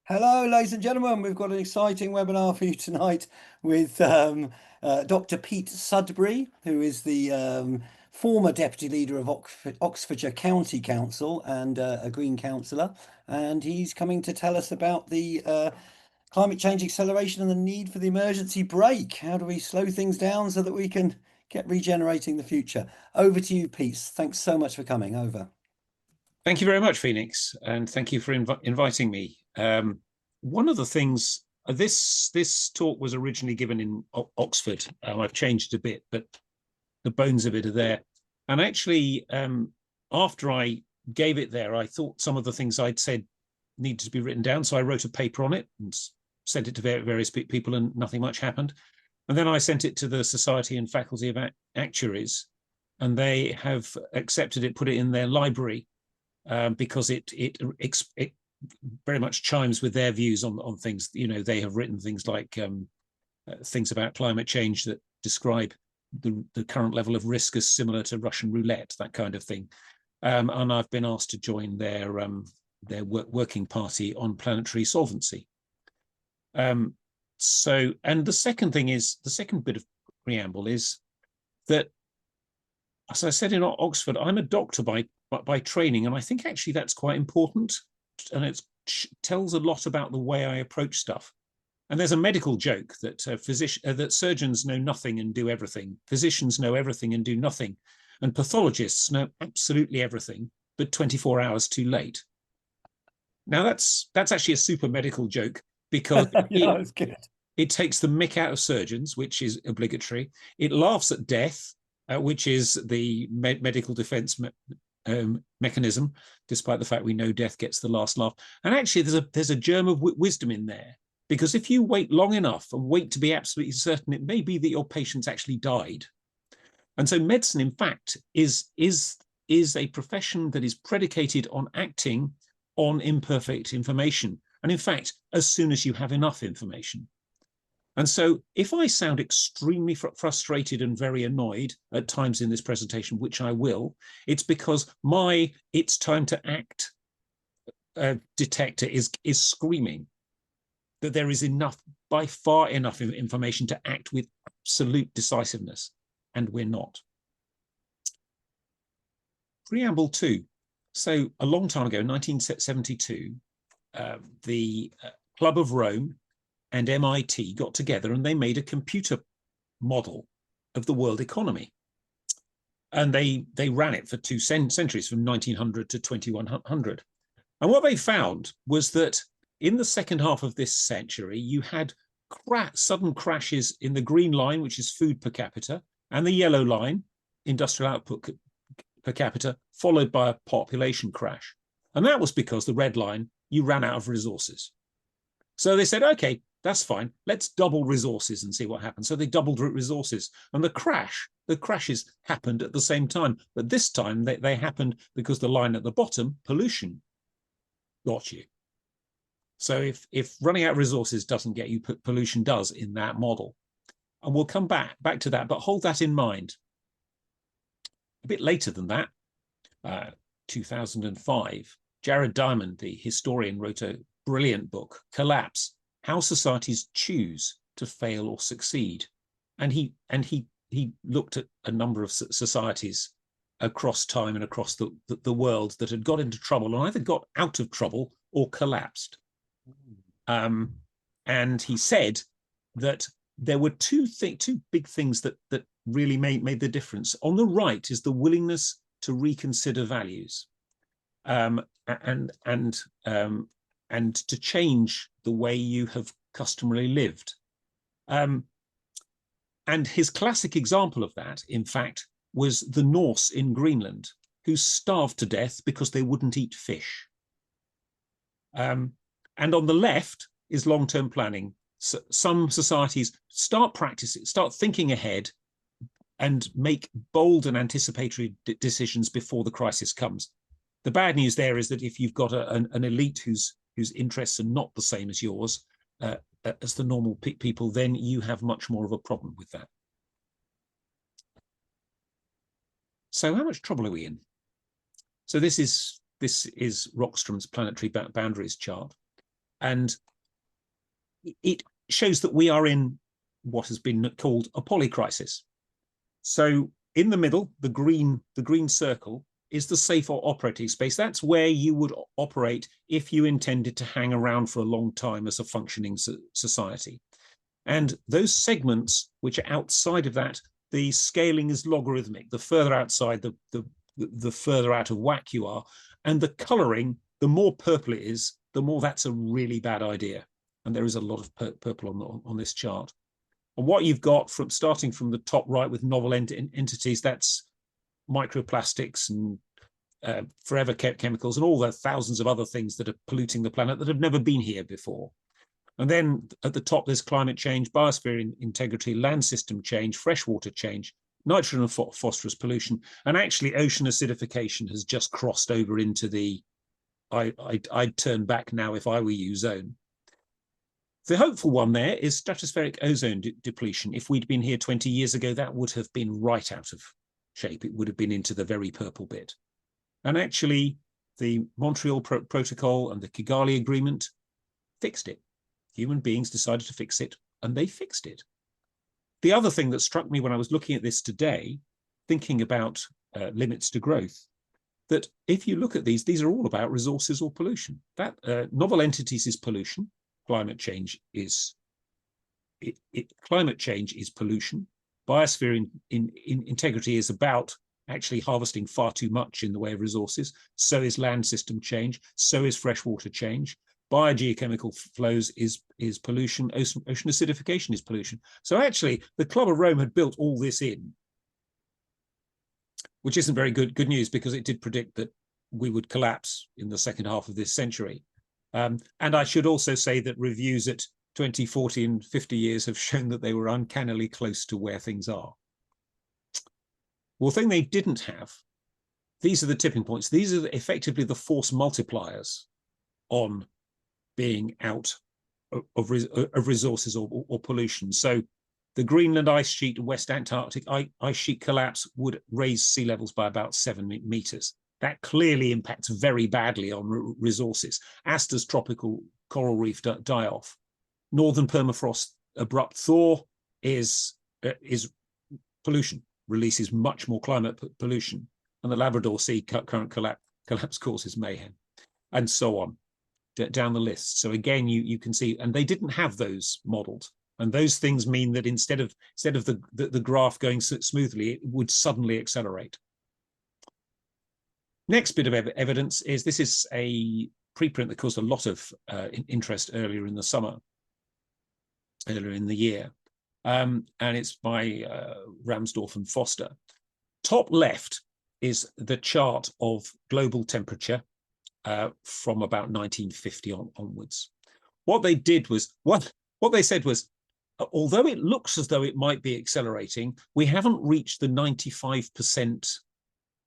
Hello, ladies and gentlemen. We've got an exciting webinar for you tonight with Dr. Pete Sudbury, who is the former deputy leader of Oxfordshire County Council and a Green councillor. And he's coming to tell us about the climate change acceleration and the need for the emergency brake. How do we slow things down so that we can get regenerating the future? Over to you, Pete. Thanks so much for coming over. Thank you very much, Phoenix, and thank you for inviting me. One of the things this talk was originally given in Oxford. I've changed it a bit, but the bones of it are there. And actually, after I gave it there, I thought some of the things I'd said needed to be written down. So I wrote a paper on it and sent it to various people, and nothing much happened. And then I sent it to the Society and Faculty of Actuaries, and they have accepted it, put it in their library. Because it very much chimes with their views on things. You know, they have written things like things about climate change that describe the current level of risk as similar to Russian roulette, that kind of thing. And I've been asked to join their working party on planetary solvency. So, and the second bit of preamble is that, as I said in Oxford, I'm a doctor by training, and I think actually that's quite important, and it tells a lot about the way I approach stuff. And there's a medical joke that that surgeons know nothing and do everything, physicians know everything and do nothing, and pathologists know absolutely everything, but 24 hours too late. Now that's actually a super medical joke, because Yeah, good. It takes the mick out of surgeons, which is obligatory. It laughs at death, which is the medical defense mechanism, despite the fact we know death gets the last laugh. And actually, there's a germ of wisdom in there, because if you wait long enough and wait to be absolutely certain, it may be that your patient's actually died. And so medicine, in fact, is a profession that is predicated on acting on imperfect information. And in fact, as soon as you have enough information. And so if I sound extremely frustrated and very annoyed at times in this presentation, which I will, it's because my "it's time to act" detector is screaming that there is by far enough information to act with absolute decisiveness, and we're not. Preamble 2. So a long time ago, 1972, the Club of Rome and MIT got together and they made a computer model of the world economy. And they ran it for 2 centuries, from 1900 to 2100. And what they found was that in the second half of this century, you had sudden crashes in the green line, which is food per capita, and the yellow line, industrial output per capita, followed by a population crash. And that was because the red line, you ran out of resources. So they said, okay, that's fine. Let's double resources and see what happens. So they doubled resources, and the crashes happened at the same time. But this time they happened because the line at the bottom, pollution, got you. So if running out of resources doesn't get you, pollution does in that model. And we'll come back to that, but hold that in mind. A bit later than that, 2005, Jared Diamond, the historian, wrote a brilliant book, Collapse: How Societies Choose to Fail or Succeed. And he looked at a number of societies across time and across the world that had got into trouble, and either got out of trouble or collapsed. And he said that there were two big things that really made the difference. On the right is the willingness to reconsider values, and to change the way you have customarily lived. And his classic example of that, in fact, was the Norse in Greenland, who starved to death because they wouldn't eat fish. And on the left is long-term planning. So some societies start thinking ahead and make bold and anticipatory decisions before the crisis comes. The bad news there is that if you've got an elite whose interests are not the same as yours, as the normal people, then you have much more of a problem with that. So how much trouble are we in? So this is Rockstrom's planetary boundaries chart. And it shows that we are in what has been called a polycrisis. So in the middle, the green circle is the safe operating space. That's where you would operate if you intended to hang around for a long time as a functioning society. And those segments which are outside of that, the scaling is logarithmic. The further outside, the further out of whack you are. And the colouring, the more purple it is, the more that's a really bad idea. And there is a lot of purple on this chart. And what you've got from starting from the top right with novel entities, that's microplastics and forever chemicals and all the thousands of other things that are polluting the planet that have never been here before. And then at the top, there's climate change, biosphere integrity, land system change, freshwater change, nitrogen and phosphorus pollution, and actually ocean acidification has just crossed over into the I'd turn back now if I were you zone. The hopeful one there is stratospheric ozone depletion. If we'd been here 20 years ago, that would have been right out of shape. It would have been into the very purple bit. And actually, the Montreal Protocol and the Kigali Agreement fixed it. Human beings decided to fix it, and they fixed it. The other thing that struck me when I was looking at this today, thinking about limits to growth, that if you look at these are all about resources or pollution. That novel entities is pollution. Climate change is pollution. Biosphere in integrity is about actually harvesting far too much in the way of resources. So is land system change. So is freshwater change. Biogeochemical flows is pollution. Ocean acidification is pollution. So actually, the Club of Rome had built all this in, which isn't very good news because it did predict that we would collapse in the second half of this century. And I should also say that reviews at 20, 40 and 50 years have shown that they were uncannily close to where things are. Well, the thing they didn't have, these are the tipping points. These are effectively the force multipliers on being out of resources or pollution. So the Greenland ice sheet, West Antarctic ice sheet collapse would raise sea levels by about 7 meters. That clearly impacts very badly on resources, as does tropical coral reef die off. Northern permafrost abrupt thaw is pollution, releases much more climate pollution, and the Labrador Sea current collapse causes mayhem, and so on down the list. So again, you can see, and they didn't have those modeled. And those things mean that instead of the graph going smoothly, it would suddenly accelerate. Next bit of evidence is this is a preprint that caused a lot of interest earlier in the summer, earlier in the year. And it's by Ramsdorf and Foster. Top left is the chart of global temperature from about 1950 onwards. What they did was, what they said was, although it looks as though it might be accelerating, we haven't reached the 95%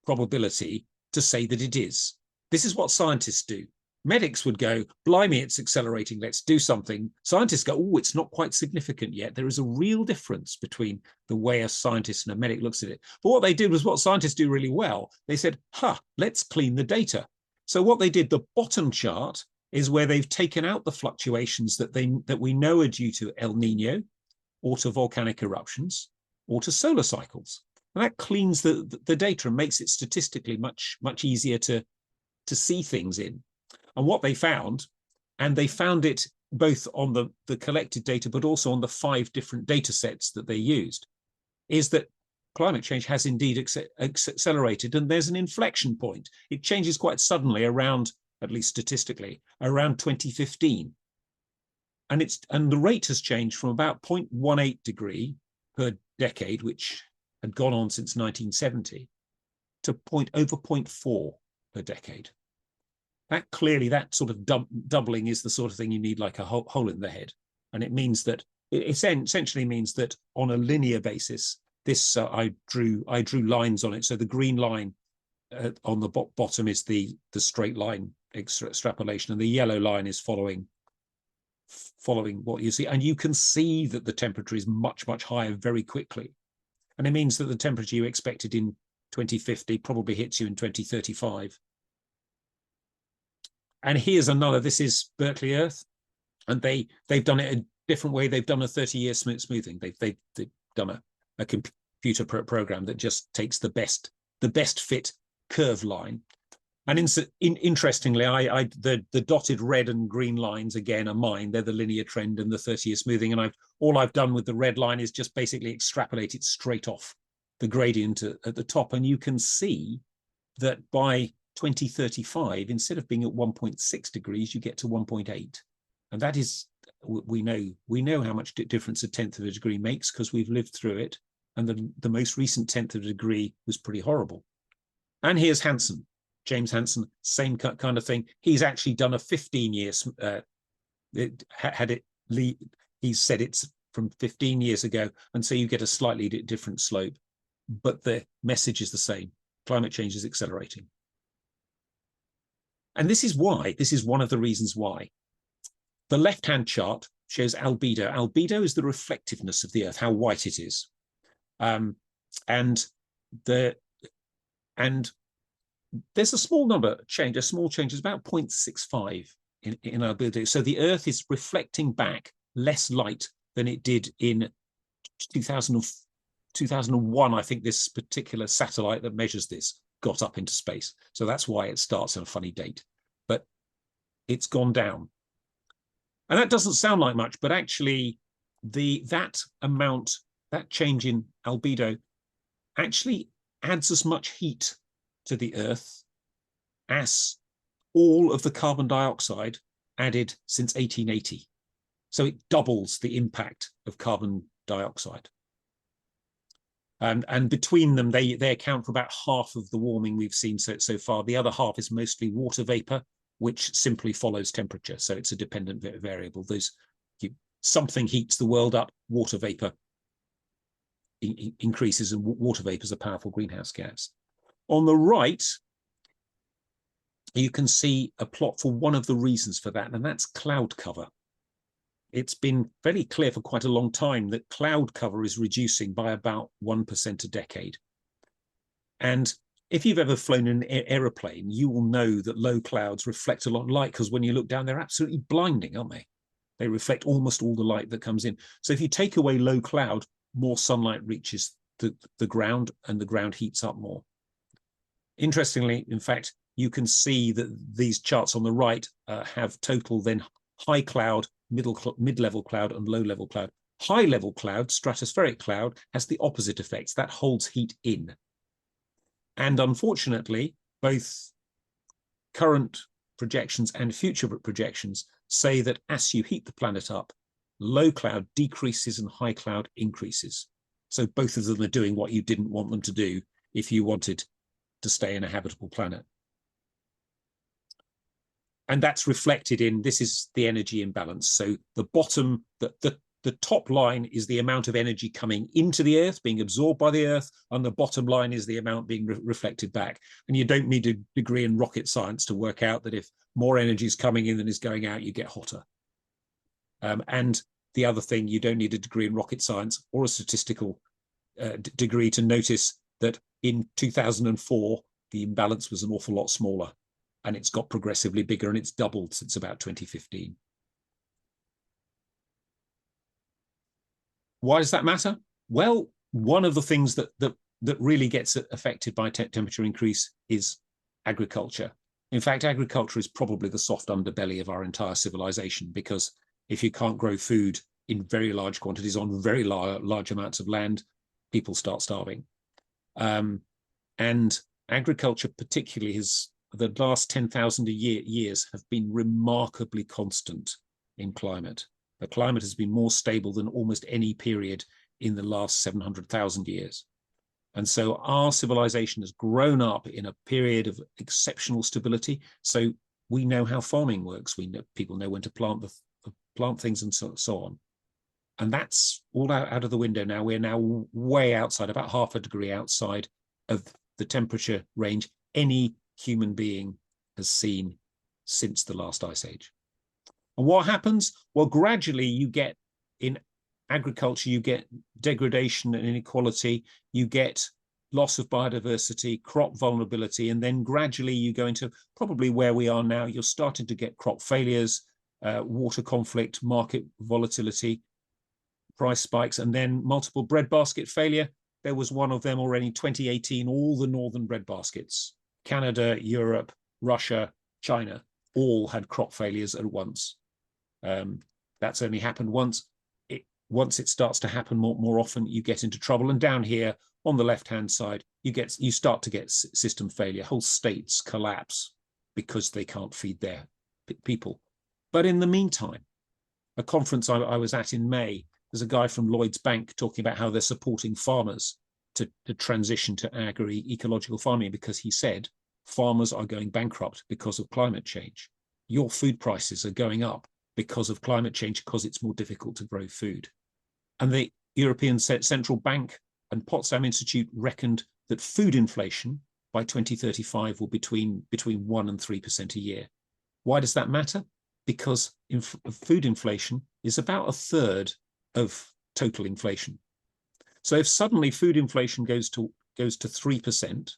probability to say that it is. This is what scientists do. Medics would go, blimey, it's accelerating, let's do something. Scientists go, oh, it's not quite significant yet. There is a real difference between the way a scientist and a medic looks at it. But what they did was what scientists do really well. They said, let's clean the data. So what they did, the bottom chart is where they've taken out the fluctuations that we know are due to El Nino, or to volcanic eruptions, or to solar cycles. And that cleans the data and makes it statistically much easier to see things in. And what they found, and they found it both on the collected data, but also on the 5 different data sets that they used, is that climate change has indeed accelerated, and there's an inflection point. It changes quite suddenly around, at least statistically, around 2015. And the rate has changed from about 0.18 degree per decade, which had gone on since 1970, to over 0.4 per decade. That clearly, that sort of doubling is the sort of thing you need like a hole in the head. And it means that, it essentially means that on a linear basis, this, I drew lines on it. So the green line on the bottom is the straight line extrapolation, and the yellow line is following what you see. And you can see that the temperature is much higher very quickly. And it means that the temperature you expected in 2050 probably hits you in 2035. And here's another, this is Berkeley Earth. And they've done it a different way. They've done a 30-year smoothing. They've done a computer program that just takes the best fit curve line. And interestingly, the dotted red and green lines again are mine. They're the linear trend and the 30-year smoothing. And all I've done with the red line is just basically extrapolate it straight off the gradient at the top. And you can see that by 2035, instead of being at 1.6 degrees, you get to 1.8. And that is, we know how much difference a tenth of a degree makes because we've lived through it. And the most recent tenth of a degree was pretty horrible. And here's Hansen. James Hansen, same kind of thing. He's actually done a 15-year. He said it's from 15 years ago, and so you get a slightly different slope, but the message is the same. Climate change is accelerating, and this is why. This is one of the reasons why. The left-hand chart shows albedo. Albedo is the reflectiveness of the Earth, how white it is, and there's a small change. It's about 0.65 in albedo. So the Earth is reflecting back less light than it did in 2001. I think this particular satellite that measures this got up into space. So that's why it starts on a funny date. But it's gone down. And that doesn't sound like much, but actually that change in albedo actually adds as much heat to the Earth as all of the carbon dioxide added since 1880. So it doubles the impact of carbon dioxide. And between them, they account for about half of the warming we've seen so far. The other half is mostly water vapor, which simply follows temperature. So it's a dependent variable. Something heats the world up, water vapor increases, and water vapor is a powerful greenhouse gas. On the right, you can see a plot for one of the reasons for that, and that's cloud cover. It's been very clear for quite a long time that cloud cover is reducing by about 1% a decade. And if you've ever flown an aeroplane, you will know that low clouds reflect a lot of light, because when you look down, they're absolutely blinding, aren't they? They reflect almost all the light that comes in. So if you take away low cloud, more sunlight reaches the ground, and the ground heats up more. Interestingly, in fact, you can see that these charts on the right have total then high cloud, mid-level cloud, and low-level cloud. High-level cloud, stratospheric cloud, has the opposite effects. That holds heat in. And unfortunately, both current projections and future projections say that as you heat the planet up, low cloud decreases and high cloud increases. So both of them are doing what you didn't want them to do if you wanted to stay in a habitable planet. And that's reflected in, this is the energy imbalance. So the bottom, the top line is the amount of energy coming into the Earth, being absorbed by the Earth, and the bottom line is the amount being reflected back. And you don't need a degree in rocket science to work out that if more energy is coming in than is going out, you get hotter. And the other thing, you don't need a degree in rocket science or a statistical degree to notice that in 2004, the imbalance was an awful lot smaller, and it's got progressively bigger, and it's doubled since about 2015. Why does that matter? Well, one of the things that really gets affected by temperature increase is agriculture. In fact, agriculture is probably the soft underbelly of our entire civilization, because if you can't grow food in very large quantities on very large amounts of land, people start starving. And agriculture particularly has, the last 10,000 years have been remarkably constant in climate. The climate has been more stable than almost any period in the last 700,000 years. And so our civilization has grown up in a period of exceptional stability. So we know how farming works. We know, people know when to plant things and so on. And that's all out of the window now. We're now way outside, about half a degree outside of the temperature range any human being has seen since the last ice age. And what happens? Well, gradually you get, in agriculture, you get degradation and inequality, you get loss of biodiversity, crop vulnerability, and then gradually you go into probably where we are now. You're starting to get crop failures, water conflict, market volatility, price spikes, and then multiple breadbasket failure. There was one of them already in 2018, all the northern breadbaskets, Canada, Europe, Russia, China, all had crop failures at once. That's only happened once. Once it starts to happen more often, you get into trouble. And down here on the left-hand side, you start to get system failure. Whole states collapse because they can't feed their people. But in the meantime, a conference I was at in May, there's a guy from Lloyd's Bank talking about how they're supporting farmers to transition to agri-ecological farming, because he said farmers are going bankrupt because of climate change. Your food prices are going up because of climate change, because it's more difficult to grow food. And the European Central Bank and Potsdam Institute reckoned that food inflation by 2035 will be between 1% and 3% a year. Why does that matter? Because food inflation is about a third of total inflation. So if suddenly food inflation goes to 3%,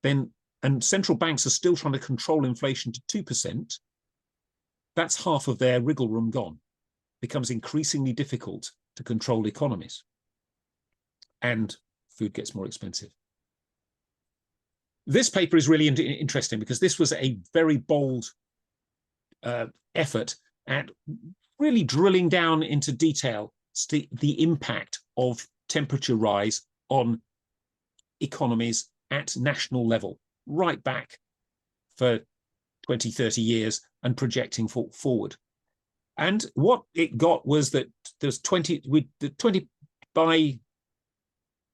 then, and central banks are still trying to control inflation to 2%, that's half of their wriggle room gone. Becomes increasingly difficult to control economies, and food gets more expensive. This paper is really interesting because this was a very bold effort at really drilling down into detail the impact of temperature rise on economies at national level, right back for 20, 30 years and projecting forward. And what it got was that there's 20 by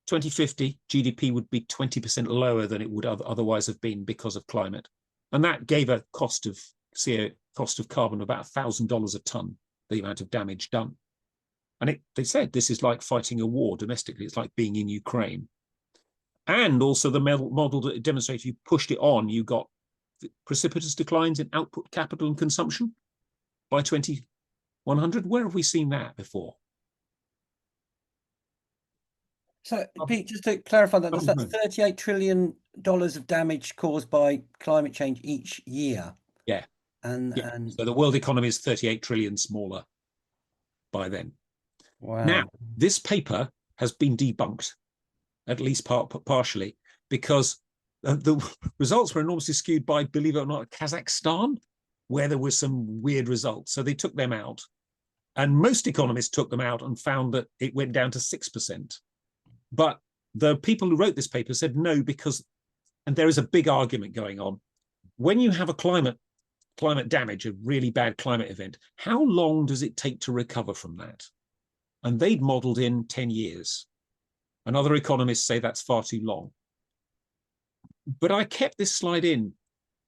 2050, GDP would be 20% lower than it would otherwise have been because of climate. And that gave a cost of carbon of about $1,000 a ton, the amount of damage done. And they said this is like fighting a war domestically. It's like being in Ukraine. And also the model that it demonstrated, you pushed it on, you got precipitous declines in output, capital, and consumption by 2100. Where have we seen that before? So, Pete, just to clarify that, that's $38 trillion of damage caused by climate change each year. Yeah. And so the world economy is 38 trillion smaller by then. Wow. Now, this paper has been debunked, at least partially, because the results were enormously skewed by, believe it or not, Kazakhstan, where there were some weird results. So they took them out. And most economists took them out and found that it went down to 6%. But the people who wrote this paper said no, because, and there is a big argument going on, when you have a climate damage, a really bad climate event, how long does it take to recover from that? And they'd modeled in 10 years. And other economists say that's far too long. But I kept this slide in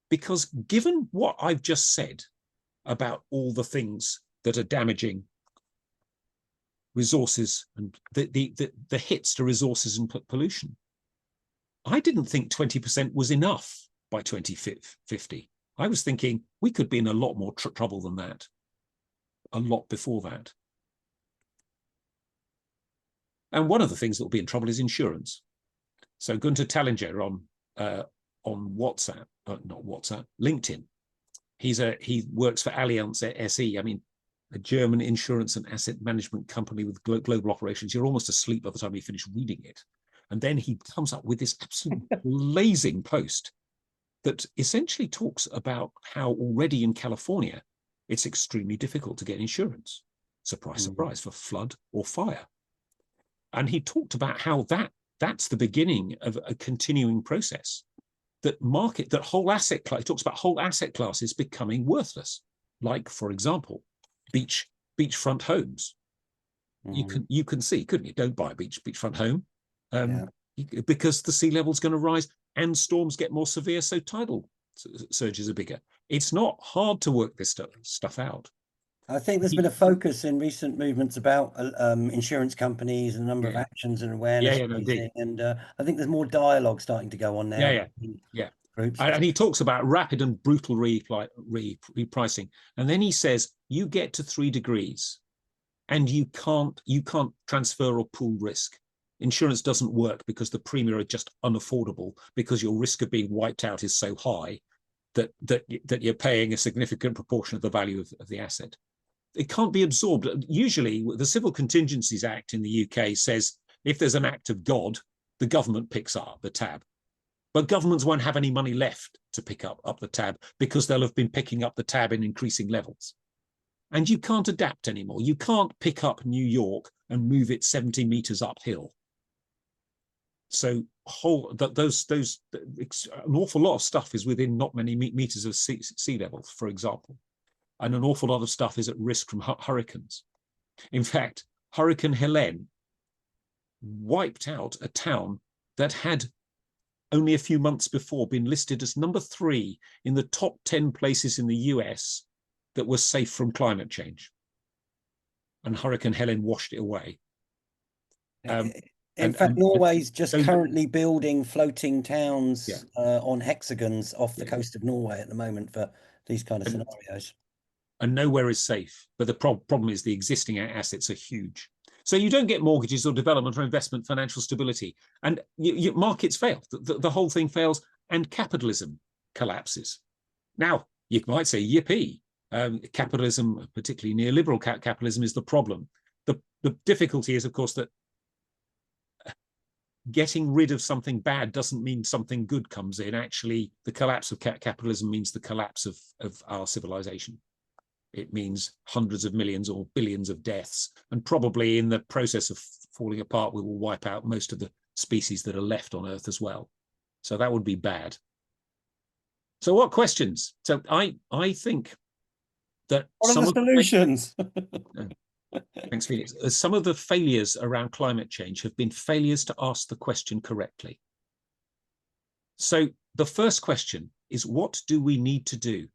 because, given what I've just said about all the things that are damaging resources and the hits to resources and pollution, I didn't think 20% was enough by 2050. I was thinking we could be in a lot more trouble than that, a lot before that. And one of the things that will be in trouble is insurance. So Gunther Tallinger on WhatsApp, not WhatsApp, LinkedIn. He works for Allianz SE. I mean, a German insurance and asset management company with global operations. You're almost asleep by the time you finish reading it. And then he comes up with this absolute blazing post that essentially talks about how already in California, it's extremely difficult to get insurance. Surprise, surprise, for flood or fire. And he talked about how that's the beginning of a continuing process. That whole asset class, he talks about whole asset classes becoming worthless. Like, for example, beachfront homes. You can see, couldn't you? Don't buy a beachfront home because the sea level is going to rise and storms get more severe, so tidal surges are bigger. It's not hard to work this stuff out. I think there's been a focus in recent movements about insurance companies and a number of actions and awareness raising, and I think there's more dialogue starting to go on now. Groups. And he talks about rapid and brutal repricing, and then he says you get to 3 degrees, and you can't transfer or pool risk. Insurance doesn't work because the premium are just unaffordable because your risk of being wiped out is so high that you're paying a significant proportion of the value of the asset. It can't be absorbed. Usually, the Civil Contingencies Act in the UK says if there's an act of God, the government picks up the tab. But governments won't have any money left to pick up the tab because they'll have been picking up the tab in increasing levels. And you can't adapt anymore. You can't pick up New York and move it 70 meters uphill. So an awful lot of stuff is within not many meters of sea level, for example. And an awful lot of stuff is at risk from hurricanes. In fact, Hurricane Helene wiped out a town that had only a few months before been listed as number 3 in the top 10 places in the US that were safe from climate change. And Hurricane Helene washed it away. In fact, Norway's just currently building floating towns on hexagons off the coast of Norway at the moment for these kind of scenarios. And nowhere is safe. But the problem is the existing assets are huge. So you don't get mortgages or development or investment, financial stability. And markets fail. The whole thing fails and capitalism collapses. Now, you might say, yippee. Capitalism, particularly neoliberal capitalism, is the problem. The difficulty is, of course, that getting rid of something bad doesn't mean something good comes in. Actually, the collapse of capitalism means the collapse of our civilization. It means hundreds of millions or billions of deaths. And probably in the process of falling apart, we will wipe out most of the species that are left on Earth as well. So that would be bad. So what questions? So I think that what are the solutions? Thanks, Felix. Some of the failures around climate change have been failures to ask the question correctly. So the first question is, what do we need to do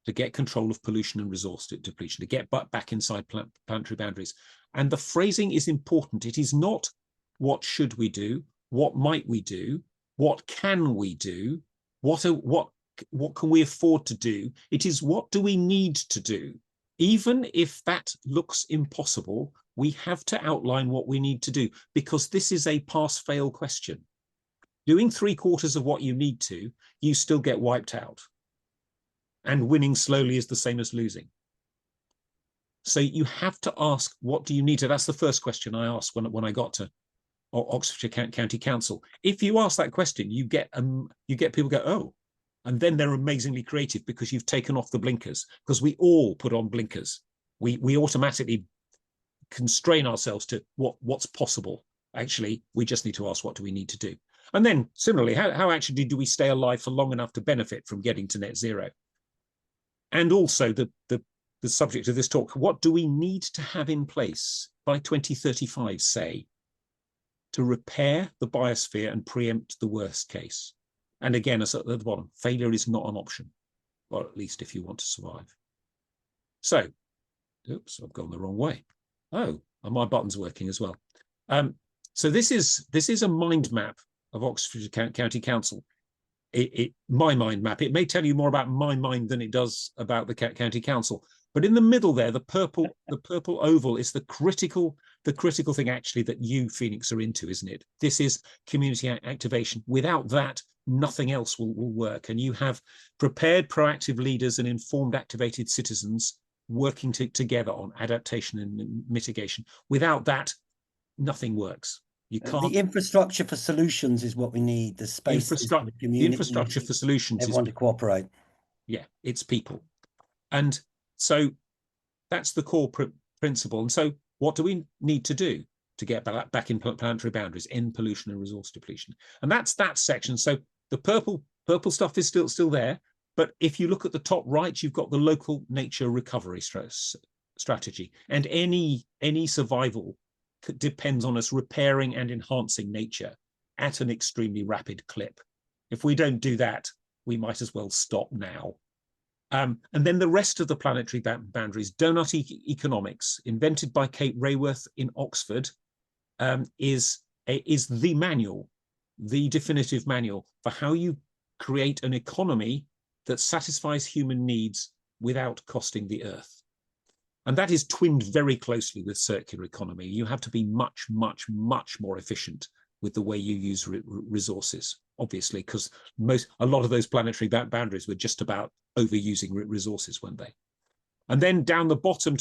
to get control of pollution and resource depletion, to get back inside planetary boundaries? And the phrasing is important. It is not what should we do, what might we do, what can we do, what can we afford to do? It is what do we need to do? Even if that looks impossible, we have to outline what we need to do, because this is a pass-fail question. Doing 3/4 of what you need to, you still get wiped out. And winning slowly is the same as losing. So you have to ask, what do you need to? That's the first question I asked when I got to Oxfordshire County Council. If you ask that question, you get people go, oh, and then they're amazingly creative because you've taken off the blinkers, because we all put on blinkers. We automatically constrain ourselves to what's possible. Actually, we just need to ask, what do we need to do? And then similarly, how actually do we stay alive for long enough to benefit from getting to net zero? And also the subject of this talk, what do we need to have in place by 2035, say, to repair the biosphere and preempt the worst case? And again, as at the bottom, failure is not an option, or at least if you want to survive. So, oops, I've gone the wrong way. Oh, and my button's working as well. So this is a mind map of Oxfordshire County Council. My mind map. It may tell you more about my mind than it does about the County Council. But in the middle there, the purple oval is the critical thing actually that you, Phoenix, are into, isn't it? This is community activation. Without that, nothing else will work. And you have prepared, proactive leaders and informed, activated citizens working together on adaptation and mitigation. Without that, nothing works. You can't. The infrastructure for solutions is what we need. The space for the community. The infrastructure for solutions everyone to cooperate. Yeah, it's people. And so that's the core principle. And so what do we need to do to get back in planetary boundaries, end pollution and resource depletion? And that's that section. So the purple stuff is still there. But if you look at the top right, you've got the local nature recovery strategy. And any survival depends on us repairing and enhancing nature at an extremely rapid clip. If we don't do that, we might as well stop now. And then the rest of the planetary boundaries, donut economics, invented by Kate Raworth in Oxford, is the manual, the definitive manual for how you create an economy that satisfies human needs without costing the earth. And that is twinned very closely with circular economy. You have to be much, much, much more efficient with the way you use resources. obviously, because a lot of those planetary boundaries were just about overusing resources, weren't they? And then down the bottom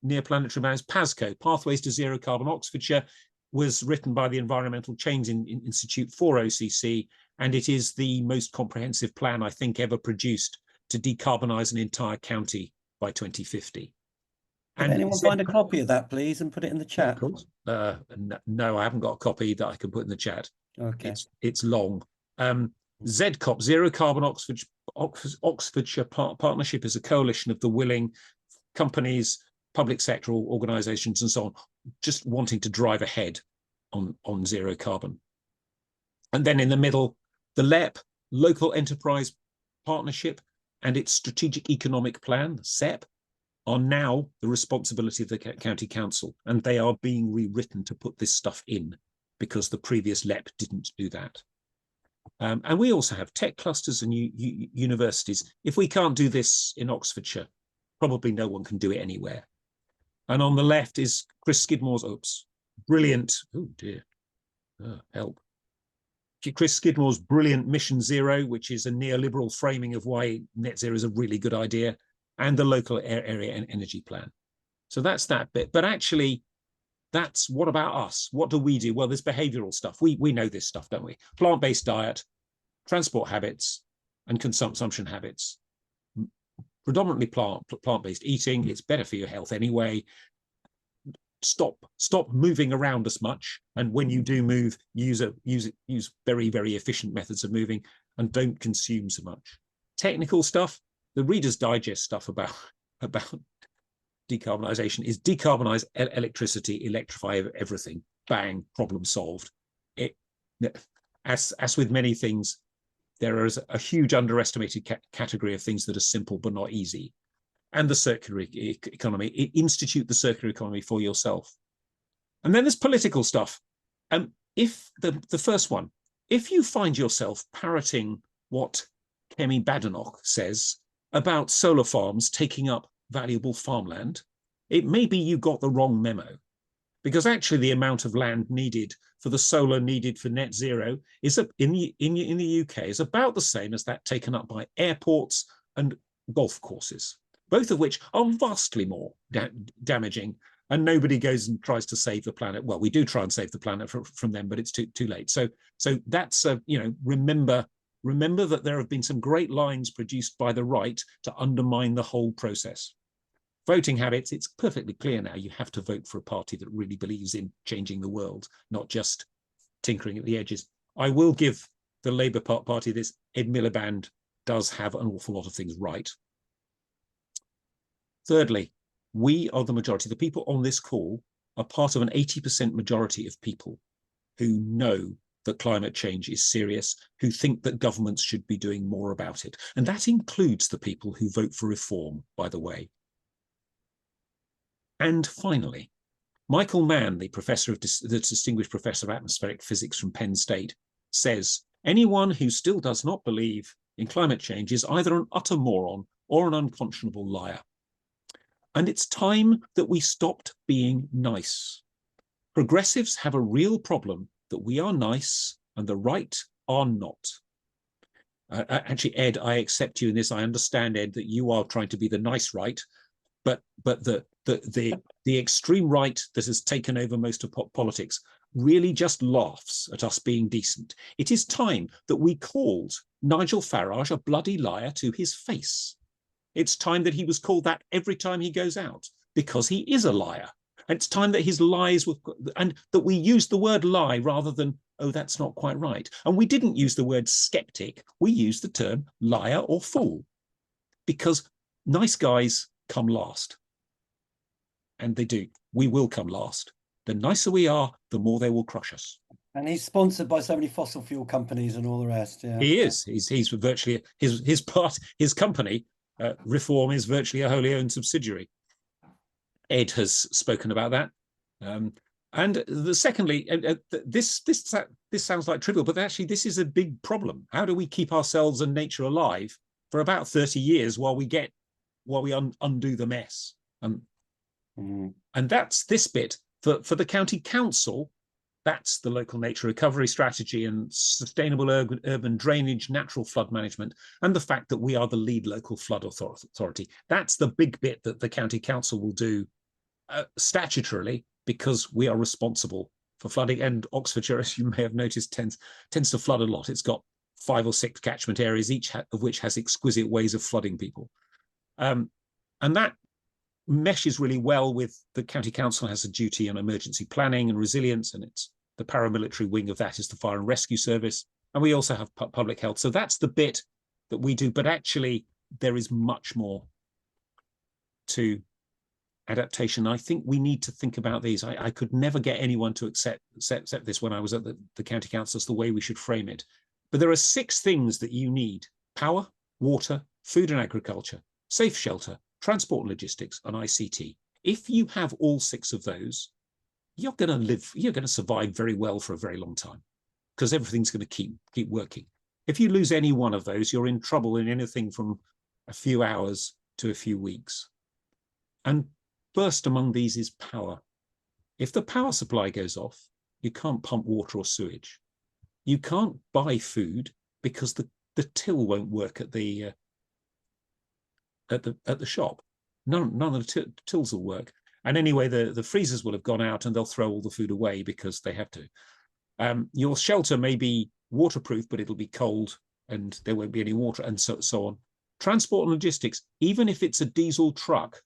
near planetary boundaries, PASCO, Pathways to Zero Carbon Oxfordshire, was written by the Environmental Change Institute for OCC, and it is the most comprehensive plan I think ever produced to decarbonise an entire county by 2050. Can anyone find a copy of that, please, and put it in the chat? Of course. No, I haven't got a copy that I can put in the chat. Okay. It's long. ZCOP, Zero Carbon Oxfordshire Partnership, is a coalition of the willing companies, public sector organisations and so on, just wanting to drive ahead on zero carbon. And then in the middle, the LEP, Local Enterprise Partnership, and its Strategic Economic Plan, SEP, are now the responsibility of the county council, and they are being rewritten to put this stuff in because the previous LEP didn't do that. And we also have tech clusters and universities. If we can't do this in Oxfordshire, probably no one can do it anywhere. And on the left is Chris Skidmore's, brilliant, oh dear, help. Chris Skidmore's brilliant Mission Zero, which is a neoliberal framing of why net zero is a really good idea, and the local area and energy plan. So that's that bit. But actually, that's what about us? What do we do? Well, there's behavioral stuff. We know this stuff, don't we? Plant-based diet, transport habits, and consumption habits. Predominantly plant-based eating. It's better for your health anyway. Stop moving around as much, and when you do move, use very, very efficient methods of moving, and don't consume so much. Technical stuff, the Reader's Digest stuff about decarbonisation is decarbonise electricity, electrify everything, bang, problem solved. As with many things, there is a huge underestimated category of things that are simple but not easy. And the circular economy, institute the circular economy for yourself. And then there's political stuff. If the first one, if you find yourself parroting what Kemi Badenoch says about solar farms taking up valuable farmland, it may be you got the wrong memo, because actually the amount of land needed for the solar needed for net zero is in the UK is about the same as that taken up by airports and golf courses, both of which are vastly more damaging, and nobody goes and tries to save the planet. Well, we do try and save the planet from them, but it's too late. So that's remember that there have been some great lines produced by the right to undermine the whole process. Voting habits, it's perfectly clear now you have to vote for a party that really believes in changing the world, not just tinkering at the edges. I will give the Labour Party this. Ed Miliband does have an awful lot of things right. Thirdly, we are the majority. The people on this call are part of an 80% majority of people who know that climate change is serious, who think that governments should be doing more about it. And that includes the people who vote for reform, by the way. And finally, Michael Mann, the distinguished professor of atmospheric physics from Penn State, says anyone who still does not believe in climate change is either an utter moron or an unconscionable liar. And it's time that we stopped being nice. Progressives have a real problem that we are nice and the right are not. Actually, Ed, I accept you in this. I understand, Ed, that you are trying to be the nice right, but the extreme right that has taken over most of politics really just laughs at us being decent. It is time that we called Nigel Farage a bloody liar to his face. It's time that he was called that every time he goes out, because he is a liar. And it's time that his lies were, and that we used the word lie rather than, oh, that's not quite right. And we didn't use the word skeptic. We used the term liar or fool, because nice guys come last. And they do. We will come last. The nicer we are, the more they will crush us. And he's sponsored by so many fossil fuel companies and all the rest. Yeah, he is. He's virtually his company. Reform is virtually a wholly owned subsidiary. Ed has spoken about that. And secondly, this sounds like trivial, but actually this is a big problem. How do we keep ourselves and nature alive for about 30 years while we undo the mess? And that's this bit. For the county council, That's the local nature recovery strategy and sustainable urban drainage, natural flood management, and the fact that we are the lead local flood authority. That's the big bit that the county council will do statutorily, because we are responsible for flooding. And Oxfordshire, as you may have noticed, tends to flood a lot. It's got 5 or 6 catchment areas, each of which has exquisite ways of flooding people. And that meshes really well with the county council has a duty on emergency planning and resilience, and it's the paramilitary wing of that is the fire and rescue service. And we also have public health. So that's the bit that we do. But actually, there is much more to adaptation. I think we need to think about these. I could never get anyone to accept this when I was at the county council as the way we should frame it. But there are 6 things that you need: power, water, food and agriculture, safe shelter, transport and logistics, and ICT. If you have all 6 of those, you're going to survive very well for a very long time, because everything's going to keep working. If you lose any one of those, you're in trouble in anything from a few hours to a few weeks. And first among these is power. If the power supply goes off, you can't pump water or sewage. You can't buy food because the till won't work at the shop. None of the tills will work. And anyway, the freezers will have gone out and they'll throw all the food away because they have to. Your shelter may be waterproof, but it'll be cold and there won't be any water, and so on. Transport and logistics, even if it's a diesel truck,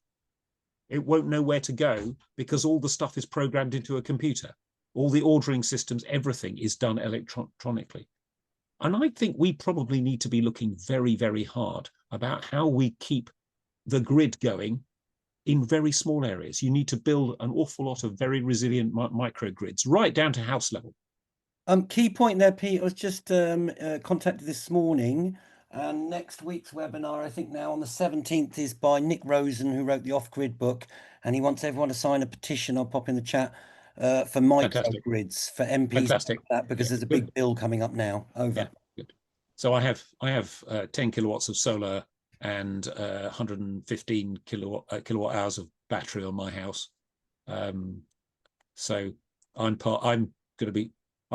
it won't know where to go because all the stuff is programmed into a computer. All the ordering systems, everything is done electronically. And I think we probably need to be looking very, very hard about how we keep the grid going in very small areas. You need to build an awful lot of very resilient microgrids, right down to house level. Key point there, Pete. I was just contacted this morning, and next week's webinar, I think now on the 17th, is by Nick Rosen, who wrote the Off-Grid book, and he wants everyone to sign a petition. I'll pop in the chat for microgrids for MPs. Fantastic. That, because there's a big bill coming up now. Over. Yeah, good. So I have 10 kilowatts of solar and 115 kilowatt hours of battery on my house. So I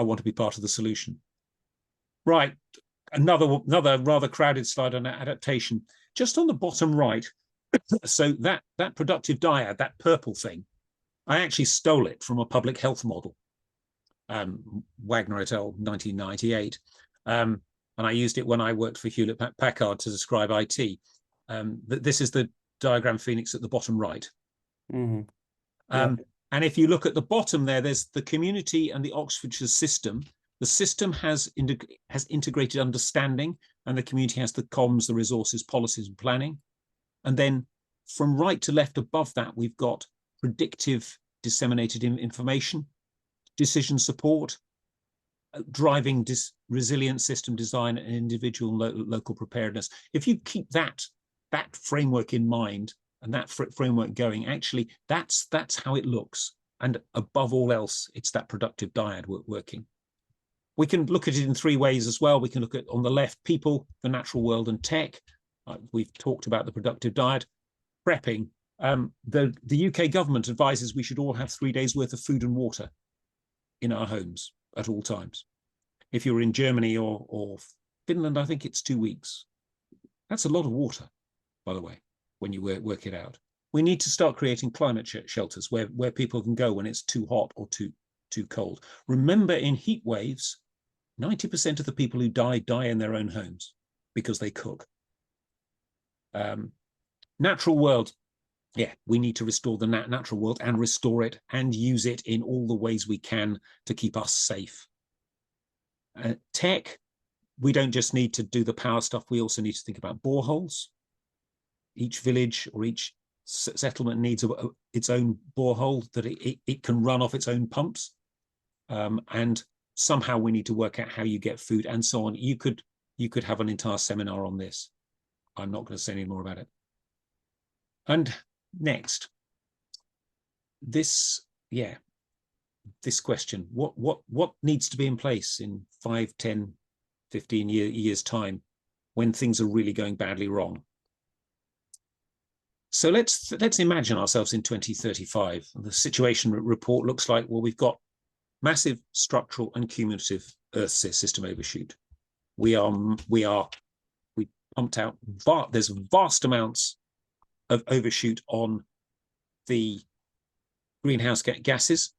want to be part of the solution. Right, another rather crowded slide on adaptation. Just on the bottom right, so that productive dyad, that purple thing, I actually stole it from a public health model, Wagner et al. 1998. And I used it when I worked for Hewlett Packard to describe IT. This is the diagram Phoenix at the bottom right. Mm-hmm. Yeah. And if you look at the bottom there, there's the community and the Oxfordshire system. The system has integrated understanding, and the community has the comms, the resources, policies, and planning. And then from right to left above that, we've got predictive disseminated information, decision support, driving resilient system design, and individual local preparedness. If you keep that framework in mind and that framework going, actually, that's how it looks. And above all else, it's that productive dyad working. We can look at it in 3 ways as well. We can look at, on the left, people, the natural world, and tech. We've talked about the productive dyad. Prepping. The UK government advises we should all have 3 days worth of food and water in our homes at all times. If you're in Germany or Finland, I think it's 2 weeks. That's a lot of water, by the way, when you work it out. We need to start creating climate shelters where people can go when it's too hot or too cold. Remember, in heat waves, 90% of the people who die in their own homes because they cook. Natural world. Yeah, we need to restore the natural world and restore it and use it in all the ways we can to keep us safe. Tech, we don't just need to do the power stuff. We also need to think about boreholes. Each village or each settlement needs its own borehole that it can run off its own pumps. And somehow we need to work out how you get food and so on. You could have an entire seminar on this. I'm not going to say any more about it. And next, this question, what needs to be in place in 5, 10, 15 years time when things are really going badly wrong? So let's imagine ourselves in 2035. The situation report looks like, well, we've got massive structural and cumulative Earth system overshoot. We pumped out, there's vast amounts of overshoot on the greenhouse gases.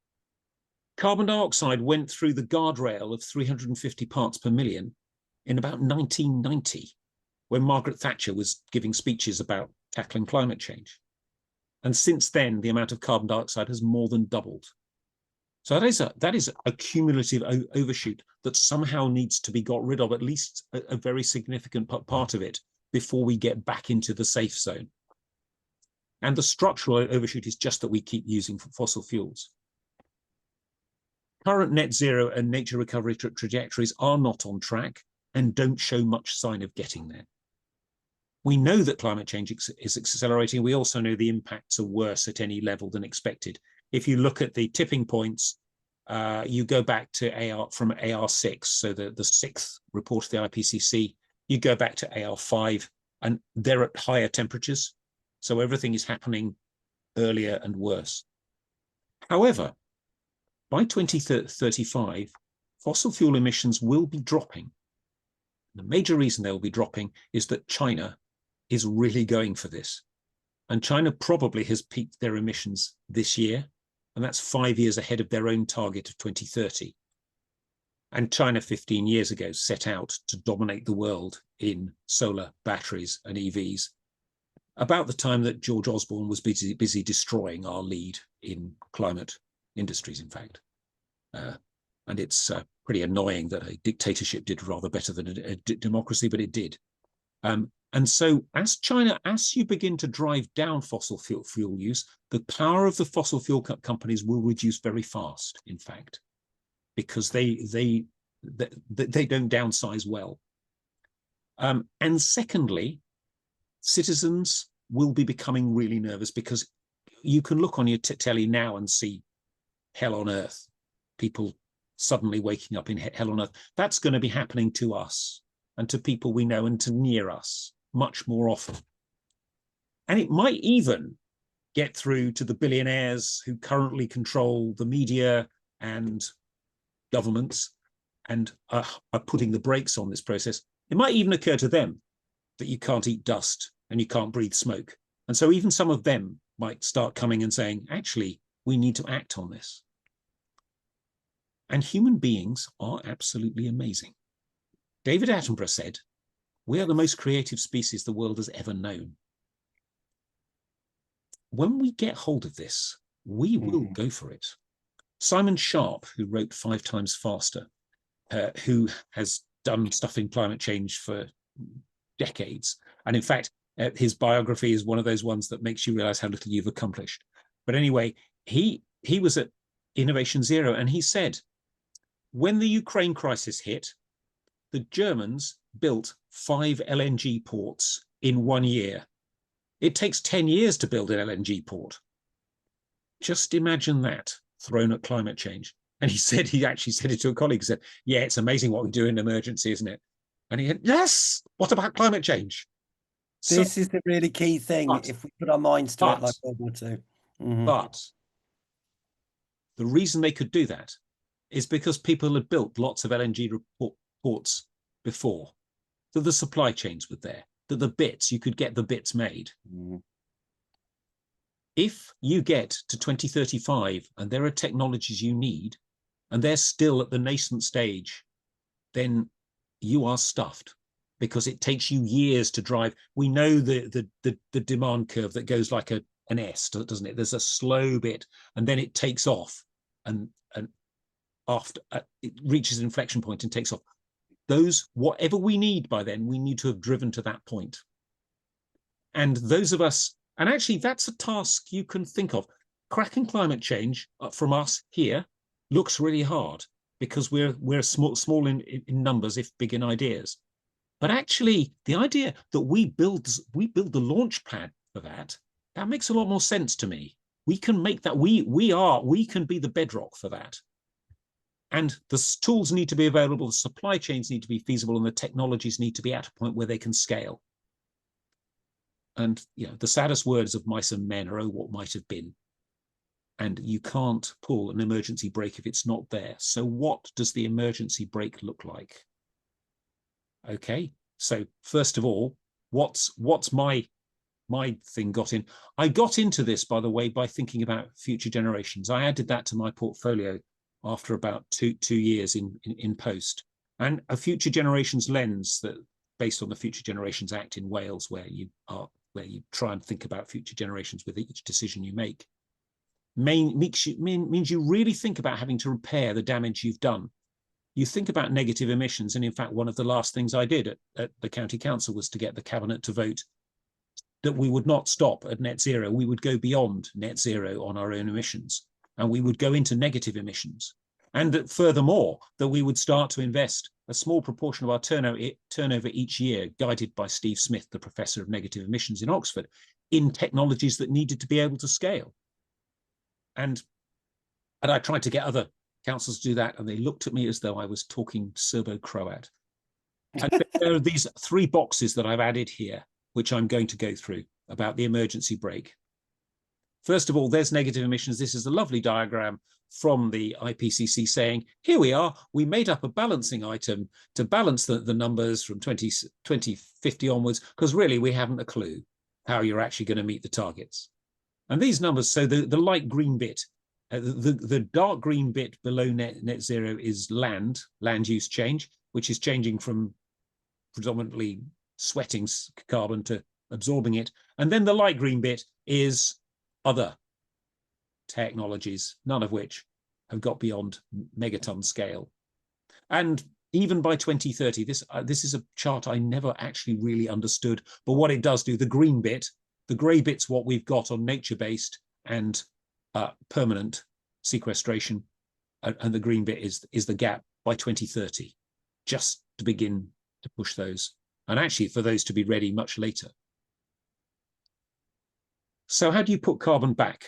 Carbon dioxide went through the guardrail of 350 parts per million in about 1990, when Margaret Thatcher was giving speeches about tackling climate change. And since then, the amount of carbon dioxide has more than doubled. So that is a cumulative overshoot that somehow needs to be got rid of, at least a very significant part of it, before we get back into the safe zone. And the structural overshoot is just that we keep using fossil fuels. Current net zero and nature recovery trajectories are not on track and don't show much sign of getting there. We know that climate change is accelerating. We also know the impacts are worse at any level than expected. If you look at the tipping points, you go back to from AR6, so the sixth report of the IPCC, you go back to AR5, and they're at higher temperatures. So everything is happening earlier and worse. However, by 2035, fossil fuel emissions will be dropping. The major reason they will be dropping is that China is really going for this. And China probably has peaked their emissions this year, and that's 5 years ahead of their own target of 2030. And China 15 years ago set out to dominate the world in solar batteries and EVs, about the time that George Osborne was busy destroying our lead in climate industries, in fact. And it's pretty annoying that a dictatorship did rather better than a democracy, but it did. And so as you begin to drive down fossil fuel use, the power of the fossil fuel companies will reduce very fast, in fact, because they don't downsize well. And secondly, citizens will be becoming really nervous, because you can look on your telly now and see hell on earth, people suddenly waking up in hell on earth. That's going to be happening to us and to people we know and to near us much more often. And it might even get through to the billionaires who currently control the media and governments and are putting the brakes on this process. It might even occur to them that you can't eat dust and you can't breathe smoke. And so even some of them might start coming and saying, actually, we need to act on this. And human beings are absolutely amazing. David Attenborough said, we are the most creative species the world has ever known. When we get hold of this, we will go for it. Simon Sharp, who wrote 5 Times Faster, who has done stuff in climate change for decades. And in fact, his biography is one of those ones that makes you realize how little you've accomplished. But anyway, he was at Innovation Zero, and he said, when the Ukraine crisis hit, the Germans built 5 LNG ports in 1 year. It takes 10 years to build an LNG port. Just imagine that thrown at climate change. And he actually said it to a colleague, he said, yeah, it's amazing what we do in emergency, isn't it? And he said, yes, what about climate change? This is the really key thing, if we put our minds to it like World War II. But the reason they could do that is because people had built lots of LNG ports before, that the supply chains were there, that you could get the bits made. If you get to 2035 and there are technologies you need, and they're still at the nascent stage, then you are stuffed, because it takes you years to drive. We know the demand curve that goes like an S, doesn't it? There's a slow bit, and then it takes off, and after it reaches an inflection point and takes off. Whatever we need by then, we need to have driven to that point. And those of us, and actually that's a task you can think of. Cracking climate change from us here looks really hard, because we're small in numbers, if big in ideas. But actually, the idea that we build the launch pad for that makes a lot more sense to me. We can make that, we can be the bedrock for that. And the tools need to be available, the supply chains need to be feasible, and the technologies need to be at a point where they can scale. And the saddest words of Mice and Men are, oh, what might have been. and you can't pull an emergency brake if it's not there. So what does the emergency brake look like? Okay, so first of all, what's my thing got in? I got into this, by the way, by thinking about future generations. I added that to my portfolio after about two years in post, and a future generations lens that based on the Future Generations Act in Wales, where you try and think about future generations with each decision you make. Means you really think about having to repair the damage you've done. You think about negative emissions, and in fact, one of the last things I did at the county council was to get the cabinet to vote that we would not stop at net zero. We would go beyond net zero on our own emissions, and we would go into negative emissions. And that furthermore, that we would start to invest a small proportion of our turnover each year, guided by Steve Smith, the professor of negative emissions in Oxford, in technologies that needed to be able to scale. And I tried to get other councils to do that, and they looked at me as though I was talking Serbo-Croat. And there are these 3 boxes that I've added here, which I'm going to go through about the emergency brake. First of all, there's negative emissions. This is a lovely diagram from the IPCC saying, here we are, we made up a balancing item to balance the numbers from 2050 onwards, because really we haven't a clue how you're actually going to meet the targets. And these numbers, so the light green bit, the dark green bit below net zero is land use change, which is changing from predominantly sweating carbon to absorbing it. And then the light green bit is other technologies, none of which have got beyond megaton scale. And even by 2030, this is a chart I never actually really understood, but what it does do, the green bit, the grey bit's what we've got on nature-based and permanent sequestration, and the green bit is the gap by 2030, just to begin to push those, and actually for those to be ready much later. So how do you put carbon back?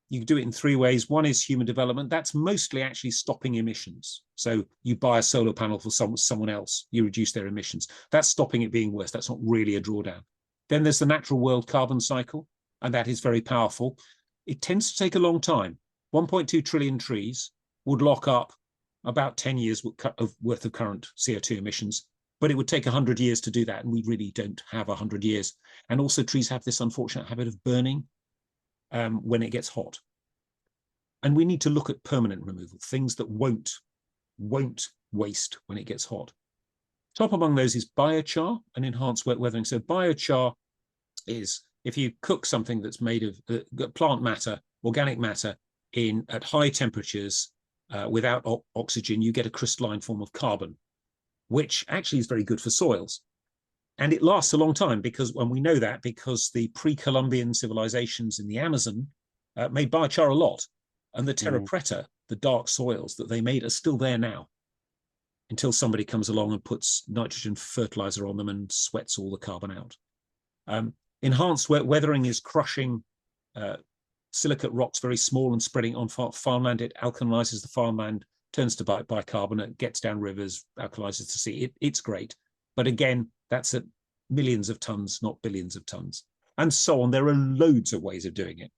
You do it in 3 ways. One is human development. That's mostly actually stopping emissions. So you buy a solar panel for someone else, you reduce their emissions. That's stopping it being worse. That's not really a drawdown. Then there's the natural world carbon cycle, and that is very powerful. It tends to take a long time. 1.2 trillion trees would lock up about 10 years worth of current CO2 emissions, but it would take 100 years to do that, and we really don't have 100 years. And also trees have this unfortunate habit of burning when it gets hot. And we need to look at permanent removal, things that won't waste when it gets hot. Top among those is biochar and enhanced wet weathering. So biochar is if you cook something that's made of plant matter, organic matter, at high temperatures without oxygen, you get a crystalline form of carbon, which actually is very good for soils. And it lasts a long time because, when we know that, because the pre-Columbian civilizations in the Amazon made biochar a lot. And the terra preta, the dark soils that they made, are still there now, until somebody comes along and puts nitrogen fertilizer on them and sweats all the carbon out. Enhanced weathering is crushing silicate rocks very small and spreading on farmland. It alkalizes the farmland, turns to bicarbonate, gets down rivers, alkalizes the sea. It's great. But again, that's at millions of tons, not billions of tons. And so on. There are loads of ways of doing it.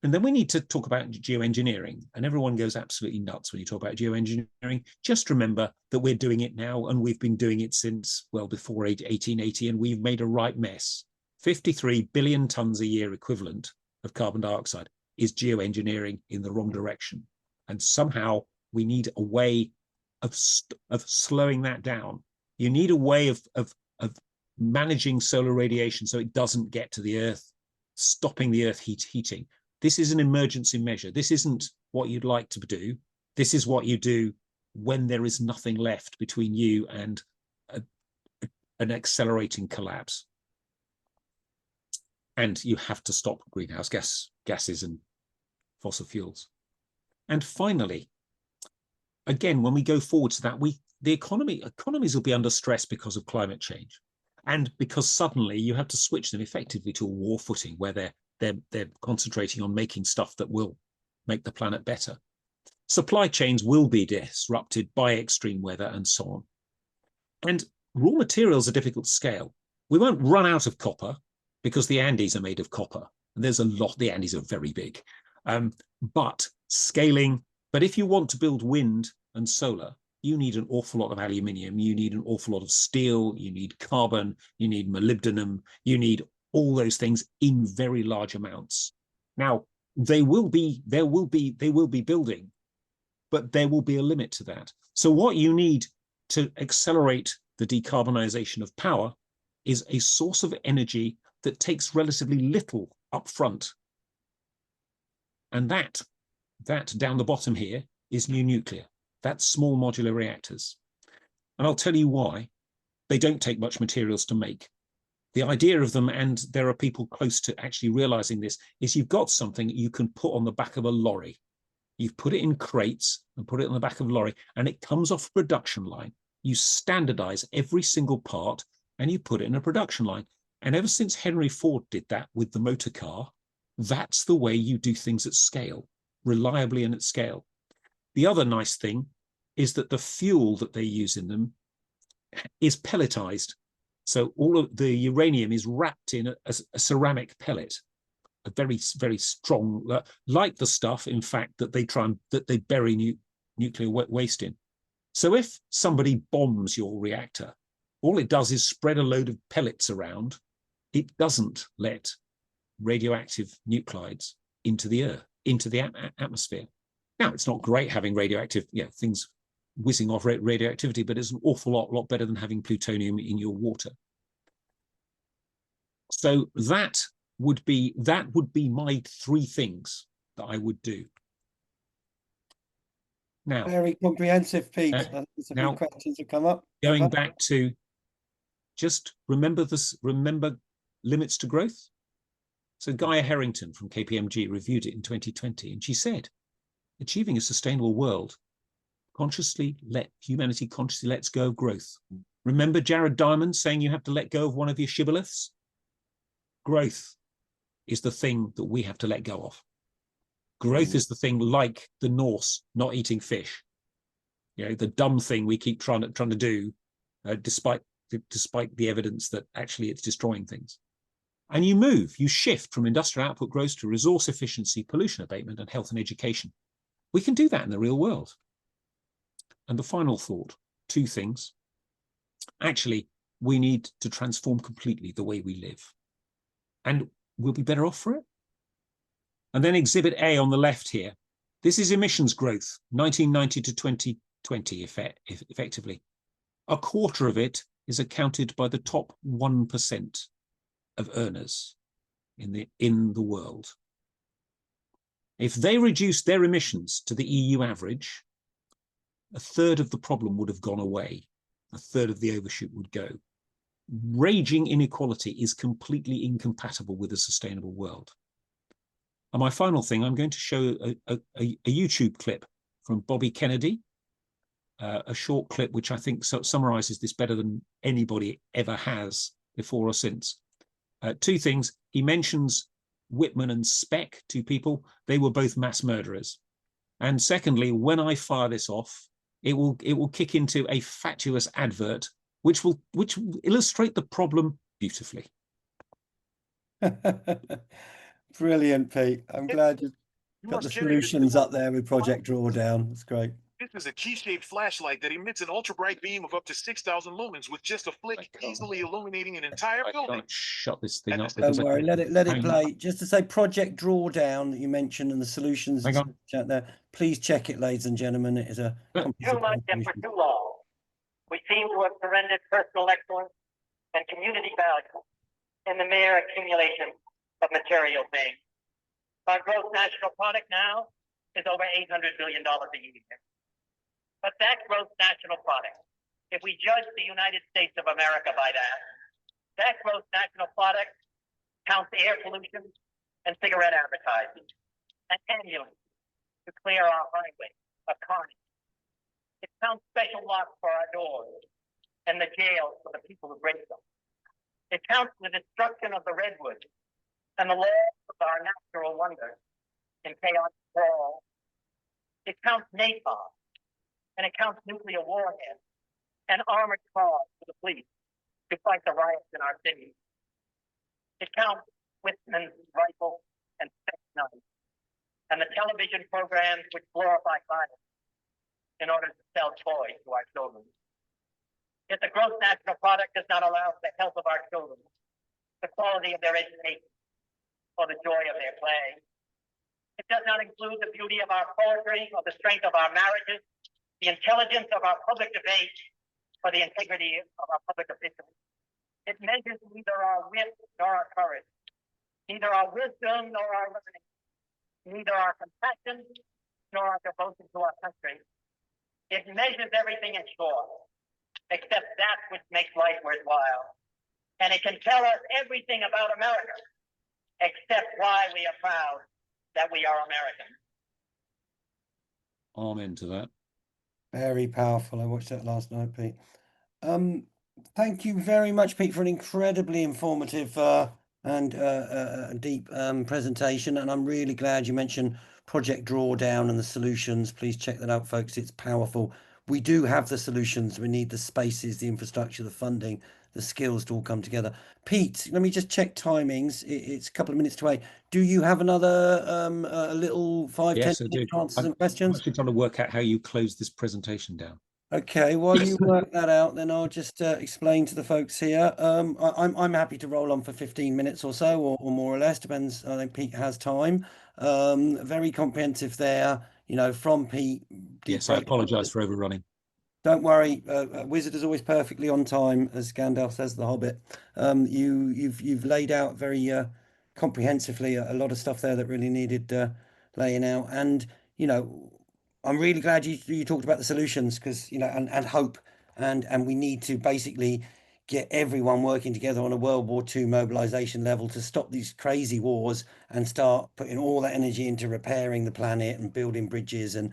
And then we need to talk about geoengineering. And everyone goes absolutely nuts when you talk about geoengineering. Just remember that we're doing it now, and we've been doing it since, well, before 1880, and we've made a right mess. 53 billion tons a year equivalent of carbon dioxide is geoengineering in the wrong direction. And somehow we need a way of slowing that down. You need a way of managing solar radiation so it doesn't get to the Earth, stopping the Earth heating. This is an emergency measure. This isn't what you'd like to do. This is what you do when there is nothing left between you and an accelerating collapse. And you have to stop greenhouse gases and fossil fuels. And finally, again, when we go forward to that, the economies will be under stress because of climate change, and because suddenly you have to switch them effectively to a war footing where they're concentrating on making stuff that will make the planet better. Supply chains will be disrupted by extreme weather and so on. And raw materials are difficult to scale. We won't run out of copper because the Andes are made of copper. There's a lot, the Andes are very big. But scaling, but if you want to build wind and solar, you need an awful lot of aluminium, you need an awful lot of steel, you need carbon, you need molybdenum, you need all those things in very large amounts. Now, they will be building, but there will be a limit to that. So what you need to accelerate the decarbonisation of power is a source of energy that takes relatively little upfront. And that down the bottom here is new nuclear. That's small modular reactors. And I'll tell you why. They don't take much materials to make. The idea of them, and there are people close to actually realizing this, is you've got something you can put on the back of a lorry. You've put it in crates and put it on the back of a lorry, and it comes off a production line. You standardize every single part and you put it in a production line. And ever since Henry Ford did that with the motor car, that's the way you do things at scale, reliably and at scale. The other nice thing is that the fuel that they use in them is pelletized. So all of the uranium is wrapped in a ceramic pellet, a very, very strong, like the stuff, in fact, that they bury nuclear waste in. So if somebody bombs your reactor, all it does is spread a load of pellets around. It doesn't let radioactive nuclides into the air, into the atmosphere. Now, it's not great having radioactive, things whizzing off radioactivity, but it's an awful lot better than having plutonium in your water. So that would be my 3 things that I would do. Now, very comprehensive, Pete. I think there's a few questions that come up. Going back to just remember limits to growth. So Gaia Harrington from KPMG reviewed it in 2020, and she said, achieving a sustainable world humanity consciously lets go of growth. Remember Jared Diamond saying you have to let go of one of your shibboleths? Growth is the thing that we have to let go of. Growth is the thing, like the Norse not eating fish. The dumb thing we keep trying to do, despite the evidence that actually it's destroying things. And you shift from industrial output growth to resource efficiency, pollution abatement, and health and education. We can do that in the real world. And the final thought, 2 things. Actually, we need to transform completely the way we live. And we'll be better off for it. And then Exhibit A on the left here. This is emissions growth, 1990 to 2020, effectively. A quarter of it is accounted by the top 1% of earners in the world. If they reduced their emissions to the EU average, 1/3 of the problem would have gone away. 1/3 of the overshoot would go. Raging inequality is completely incompatible with a sustainable world. And my final thing, I'm going to show a YouTube clip from Bobby Kennedy, a short clip which I think summarizes this better than anybody ever has before or since. 2 things. He mentions Whitman and Speck, 2 people. They were both mass murderers. And secondly, when I fire this off, it will kick into a fatuous advert, which will illustrate the problem beautifully. Brilliant, Pete. I'm glad you've got the solutions up there with Project Drawdown. It's great. This is a key-shaped flashlight that emits an ultra-bright beam of up to 6,000 lumens with just a flick, easily illuminating an entire building. Can't shut this thing up. Don't worry, let it play. Just to say, Project Drawdown that you mentioned and the solutions chat there. Please check it, ladies and gentlemen. It is a too much and for too long. We seem to have surrendered personal excellence and community value in the mere accumulation of material things. Our gross national product now is over $800 billion a year. But that gross national product, if we judge the United States of America by that gross national product counts air pollution and cigarette advertising, and ambulance to clear our highway of carnage. It counts special locks for our doors and the jails for the people who break them. It counts the destruction of the redwoods and the loss of our natural wonders in chaos sprawl. It counts napalm, and it counts nuclear warheads and armored cars for the police to fight the riots in our cities. It counts Whitman's rifle, and knife, and the television programs which glorify violence in order to sell toys to our children. Yet the gross national product does not allow for the health of our children, the quality of their education, or the joy of their play. It does not include the beauty of our poetry, or the strength of our marriages, the intelligence of our public debate, or the integrity of our public officials. It measures neither our wit nor our courage, neither our wisdom nor our learning, neither our compassion nor our devotion to our country. It measures everything in short, except that which makes life worthwhile. And it can tell us everything about America, except why we are proud that we are American. Amen to that. Very powerful. I watched that last night, Pete. Thank you very much, Pete, for an incredibly informative and deep presentation. And I'm really glad you mentioned Project Drawdown and the solutions. Please check that out, folks. It's powerful. We do have the solutions. We need the spaces, the infrastructure, the funding, the skills to all come together. Pete, let me just check timings. It's a couple of minutes away. Do you have another a little 5-10 Yes, I do. minute answers and I'm questions? actually trying to work out how you close this presentation down. Okay, while you work that out, then I'll just explain to the folks here. I'm happy to roll on for 15 minutes or so, or more or less, depends. I think Pete has time. Very comprehensive there, you know, from Pete. Yes, I apologise for overrunning. Don't worry, Wizard is always perfectly on time, as Gandalf says, the Hobbit. You've laid out very comprehensively a lot of stuff there that really needed laying out, and you know, I'm really glad you talked about the solutions, because you know, and hope, and we need to basically get everyone working together on a World War II mobilization level to stop these crazy wars and start putting all that energy into repairing the planet and building bridges, and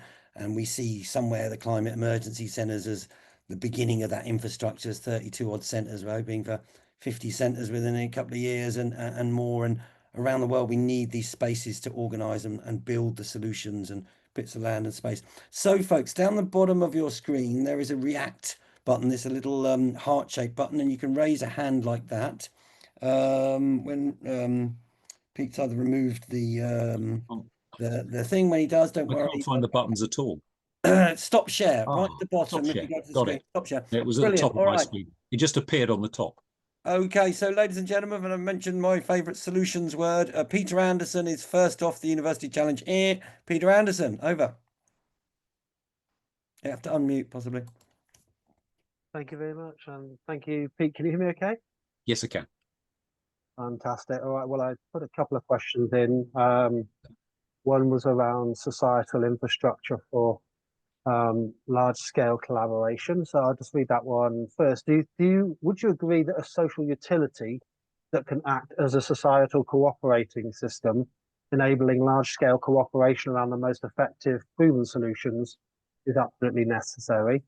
we see somewhere the climate emergency centres as the beginning of that infrastructure. There's 32 odd centres. We're hoping for 50 centres within a couple of years and more. And around the world, we need these spaces to organise and build the solutions and bits of land and space. So, folks, down the bottom of your screen, there is a react button. There's a little heart-shaped button, and you can raise a hand like that. When Pete's either removed the thing, when he does, don't worry. I can't find the buttons at all. Stop share, right at the bottom. Stop share. If you go to the Got screen, it. stop share. It was at Brilliant. the top of All my right. screen. It just appeared on the top. Okay, so ladies and gentlemen, and I've mentioned my favourite solutions word. Peter Anderson is first off the University Challenge here. Peter Anderson, over. You have to unmute, possibly. Thank you very much, and thank you, Pete. Can you hear me okay? Yes, I can. Fantastic. All right, well, I put a couple of questions in. One was around societal infrastructure for large-scale collaboration. So I'll just read that one first. Would you agree that a social utility that can act as a societal cooperating system, enabling large-scale cooperation around the most effective proven solutions, is absolutely necessary?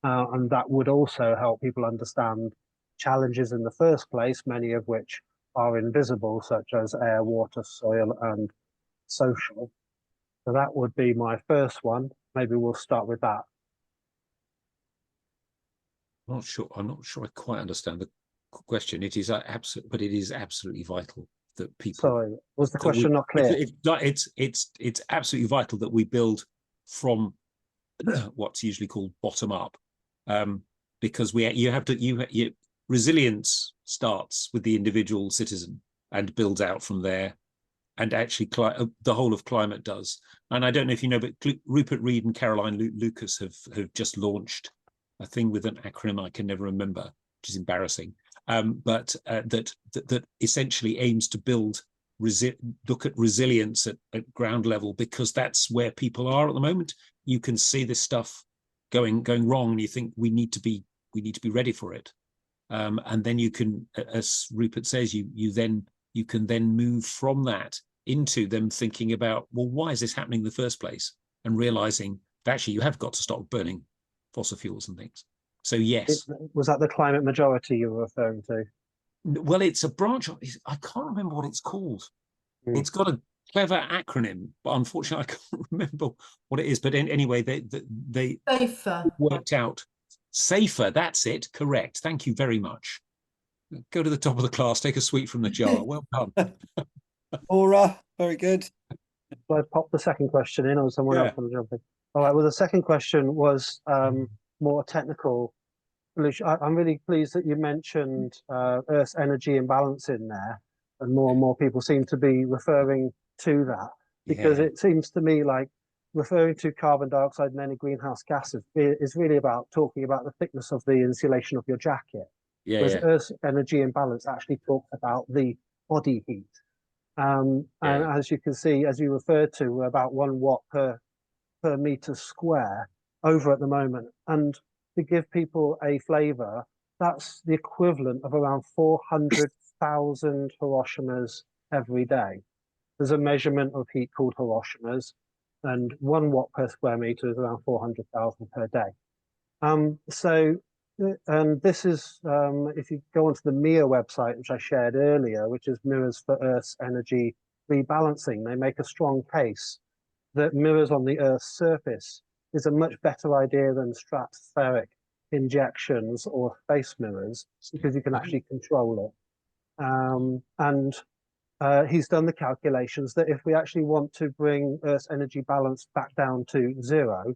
And that would also help people understand challenges in the first place, many of which are invisible, such as air, water, soil, and social. So that would be my first one. Maybe we'll start with that. I'm not sure I quite understand the question. It is but it is absolutely vital that people. Sorry, was the question not clear? It's absolutely vital that we build from what's usually called bottom up, because resilience starts with the individual citizen and builds out from there, and actually the whole of climate does. And I don't know if you know, but Rupert Reed and Caroline Lucas have just launched a thing with an acronym I can never remember, which is embarrassing, but that essentially aims to look at resilience at ground level, because that's where people are at the moment. You can see this stuff going wrong, and you think we need to be ready for it. And then you can, as Rupert says, you can then move from that into them thinking about, well, why is this happening in the first place? And realizing that actually you have got to stop burning fossil fuels and things. So yes. Was that the climate majority you were referring to? Well, it's a branch of, I can't remember what it's called. It's got a clever acronym, but unfortunately I can't remember what it is. But anyway, they Safer. worked out. Safer, that's it, correct. Thank you very much. Go to the top of the class, take a sweet from the jar. Well done. Aura, very good. So I popped the second question in, or someone else Yeah. want to jump in? All right. Well, the second question was more technical. I'm really pleased that you mentioned Earth's energy imbalance in there, and more people seem to be referring to that, because Yeah. it seems to me like referring to carbon dioxide and any greenhouse gases is really about talking about the thickness of the insulation of your jacket, Yeah. whereas Yeah. Earth's energy imbalance actually talks about the body heat. And Yeah. as you can see, as you referred to, we're about 1 watt per meter square over at the moment. And to give people a flavour, that's the equivalent of around 400,000 Hiroshimas every day. There's a measurement of heat called Hiroshimas, and 1 watt per square meter is around 400,000 per day. And this is, if you go onto the MIA website, which I shared earlier, which is Mirrors for Earth's Energy Rebalancing, they make a strong case that mirrors on the Earth's surface is a much better idea than stratospheric injections or space mirrors, because you can actually control it. He's done the calculations that if we actually want to bring Earth's energy balance back down to zero,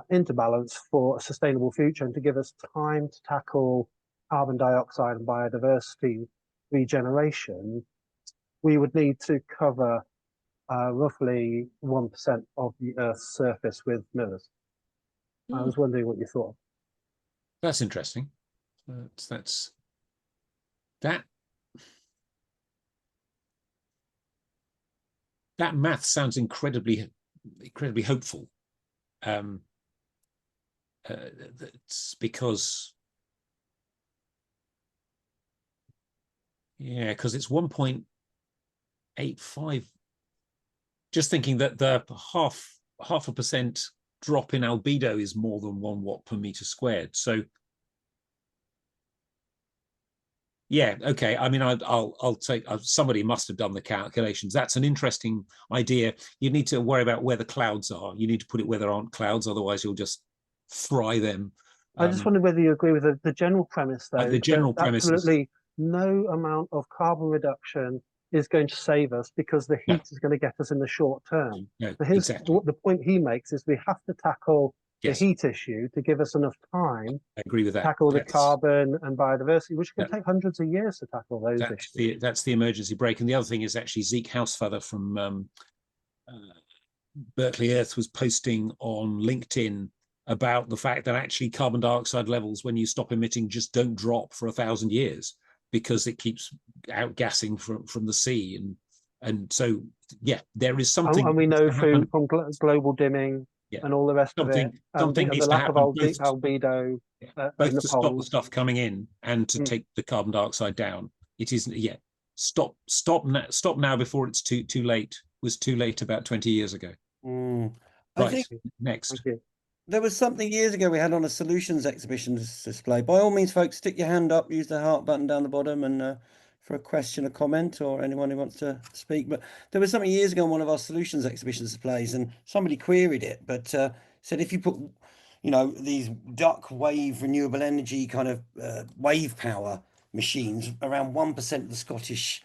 into balance for a sustainable future, and to give us time to tackle carbon dioxide and biodiversity regeneration, we would need to cover roughly 1% of the Earth's surface with mirrors. I was wondering what you thought. That's interesting. That math sounds incredibly hopeful. That's because, yeah, because it's 1.85. Just thinking that the half a percent drop in albedo is more than 1 watt per meter squared. So yeah, okay. I mean, I'll take. Somebody must have done the calculations. That's an interesting idea. You need to worry about where the clouds are. You need to put it where there aren't clouds, otherwise you'll just fry them. I just wondered whether you agree with the general premise, though. The general premise is absolutely no amount of carbon reduction is going to save us, because the heat is going to get us in the short term. no, So exactly. the point he makes is we have to tackle the Yes, heat issue to give us enough time I agree with to that. tackle the carbon and biodiversity, which can Yeah. take hundreds of years to tackle those issues. That's the emergency brake. And the other thing is actually Zeke Hausfather from Berkeley Earth was posting on LinkedIn about the fact that actually carbon dioxide levels, when you stop emitting, just don't drop for 1,000 years, because it keeps outgassing from the sea. And so, yeah, there is something. And we know from global dimming, yeah, and all the rest of it, something and needs the to lack of happen, albedo both in the to stop the poles. stuff coming in and to take the carbon dioxide down. It isn't, yeah. Stop now before it's too late. Was too late about 20 years ago. I Right, think next. there was something years ago we had on a solutions exhibition display. By all means, folks, stick your hand up, use the heart button down the bottom, and for a question, a comment, or anyone who wants to speak. But there was something years ago on one of our solutions exhibition displays, and somebody queried it, but said if you put, these duck wave renewable energy kind of wave power machines around 1% of the Scottish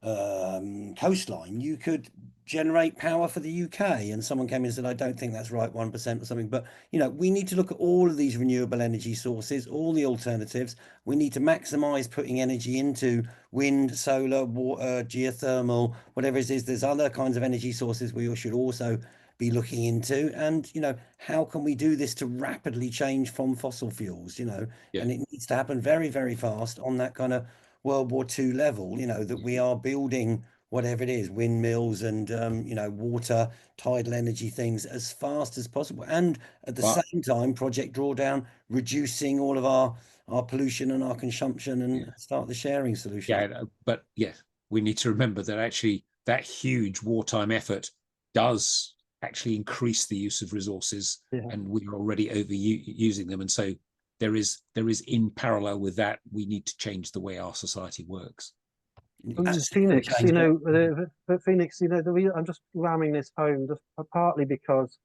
coastline, you could generate power for the UK. And someone came in and said, I don't think that's right, 1% or something. But, we need to look at all of these renewable energy sources, all the alternatives. We need to maximize putting energy into wind, solar, water, geothermal, whatever it is. There's other kinds of energy sources we should also be looking into. And, how can we do this to rapidly change from fossil fuels, Yeah. and it needs to happen very, very fast on that kind of World War II level, that we are building whatever it is, windmills and water, tidal energy things as fast as possible, and at the same time, Project Drawdown, reducing all of our pollution and our consumption, and start the sharing solution. Yeah, but yeah, we need to remember that actually that huge wartime effort does actually increase the use of resources, and we're already overusing them, and so there is in parallel with that, we need to change the way our society works. Phoenix, Phoenix, I'm just ramming this home just partly because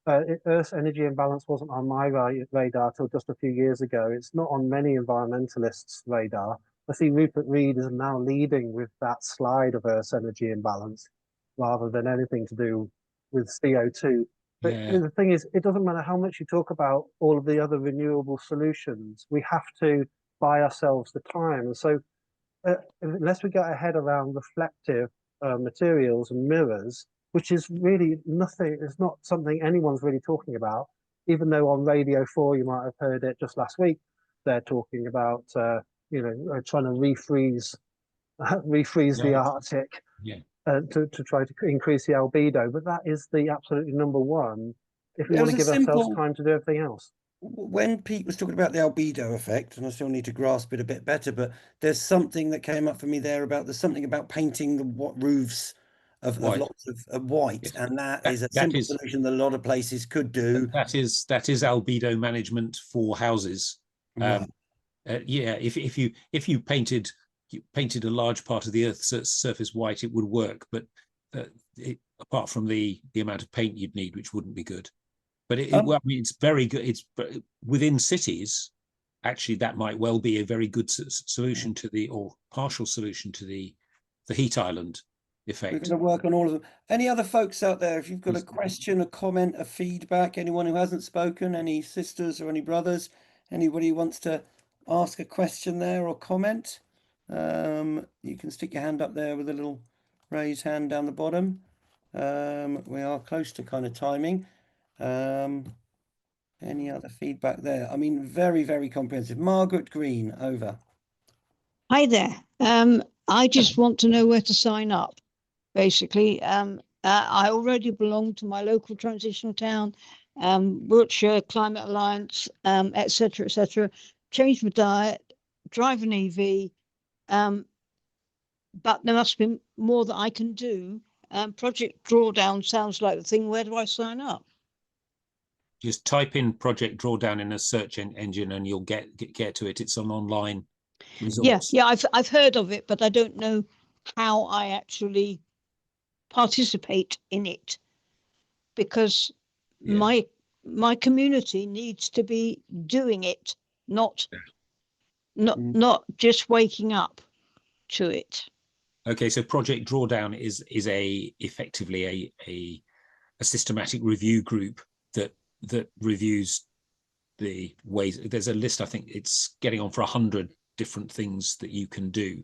Earth's energy imbalance wasn't on my radar till just a few years ago. It's not on many environmentalists' radar. I see Rupert Reed is now leading with that slide of Earth's energy imbalance rather than anything to do with CO2. But Yeah. the thing is, it doesn't matter how much you talk about all of the other renewable solutions, we have to buy ourselves the time. And so unless we get ahead around reflective materials and mirrors, which is really nothing, it's not something anyone's really talking about, even though on Radio 4, you might have heard it just last week, they're talking about, trying to refreeze the Yeah. Arctic Yeah. to try to increase the albedo. But that is the absolutely number one if we There want was to a give ourselves simple, time to do everything else. when Pete was talking about the albedo effect, and I still need to grasp it a bit better, but there's something that came up for me there about there's something about painting the roofs of White. lots of white, Yes. and that That, is a that simple is solution that a lot of places could do. that is albedo management for houses. Right. Yeah, if you painted a large part of the Earth's surface white, it would work. But apart from the amount of paint you'd need, which wouldn't be good. But well, I mean, it's very good. It's within cities. Actually, that might well be a very good solution to or partial solution to the heat island We're effect. going to work on all of them. Any other folks out there, if you've got a question, a comment, a feedback, anyone who hasn't spoken, any sisters or any brothers, anybody who wants to ask a question there or comment, you can stick your hand up there with a little raised hand down the bottom. We are close to kind of timing. Any other feedback there? I mean, very, very comprehensive. Margaret Green, over. Hi there. I just want to know where to sign up. Basically, I already belong to my local transitional town, Wiltshire Climate Alliance, etc., etc. Change my diet, drive an EV, but there must be more that I can do. Project Drawdown sounds like the thing. Where do I sign up? Just type in Project Drawdown in a search engine, and you'll get to it. It's an online resource. Yeah. I've heard of it, but I don't know how I actually participate in it, because my community needs to be doing it, not just waking up to it. Okay, so Project Drawdown is effectively a systematic review group that reviews the ways. There's a list, I think it's getting on for 100 different things that you can do.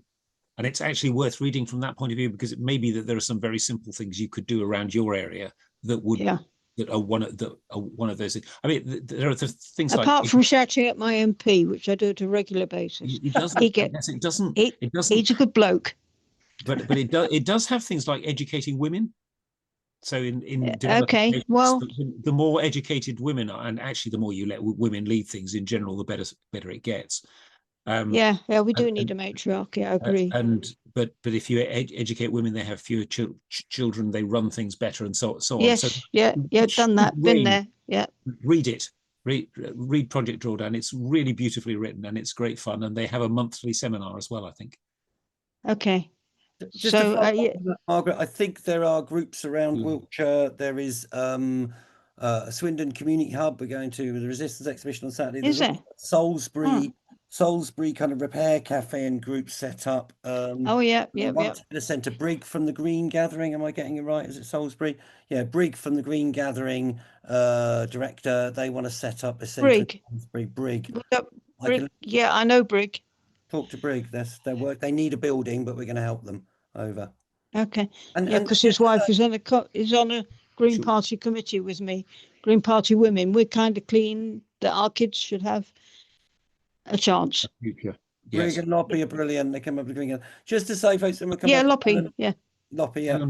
And it's actually worth reading from that point of view, because it may be that there are some very simple things you could do around your area that would that are one of those. I mean, there are the things apart from shouting at my MP, which I do at a regular basis. It doesn't. He's a good bloke. But it does have things like educating women. So in okay, well, the more educated women are, and actually the more you let women lead things in general, the better it gets. Yeah, we do need a matriarchy. I agree. But if you educate women, they have fewer children. They run things better, and so on. Yes, so done that. Been there. Yeah. Read it. Read Project Drawdown. It's really beautifully written, and it's great fun. And they have a monthly seminar as well, I think. Okay. Just to follow up on that, Margaret, I think there are groups around Wiltshire. There is a Swindon Community Hub. We're going to the Resistance Exhibition on Saturday. Is there? Salisbury kind of repair cafe and group set up. Centre Brig from the Green Gathering. Am I getting it right? Is it Salisbury? Yeah, Brig from the Green Gathering director. They want to set up a centre. Brig. Yeah, I know Brig. Talk to Brig. That's their work. They need a building, but we're going to help them. Over. Okay. And because his wife is on a Green Party committee with me. Green Party women. We're kind of keen that our kids should have a chance. Future. Brig and Loppy are brilliant. They come up with Green. Just to say, folks, and we'll come Loppy. Yeah. Loppy. Yeah.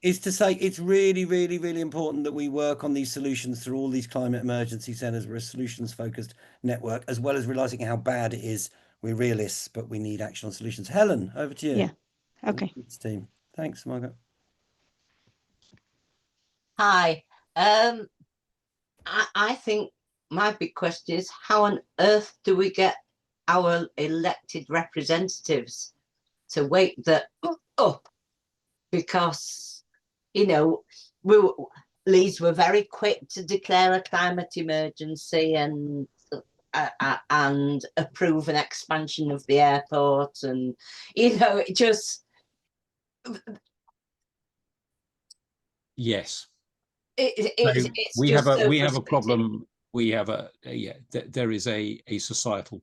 Is to say it's really, really, really important that we work on these solutions through all these climate emergency centres. We're a solutions-focused network, as well as realising how bad it is. We're realists, but we need action on solutions. Helen, over to you. Yeah. Okay. Team. Thanks, Margaret. Hi. I think my big question is, how on earth do we get our elected representatives to wake that up? Because, Leeds were very quick to declare a climate emergency, and and approve an expansion of the airport, and it just Yes. it's we just have a so we have a frustrating. problem. We have there is a societal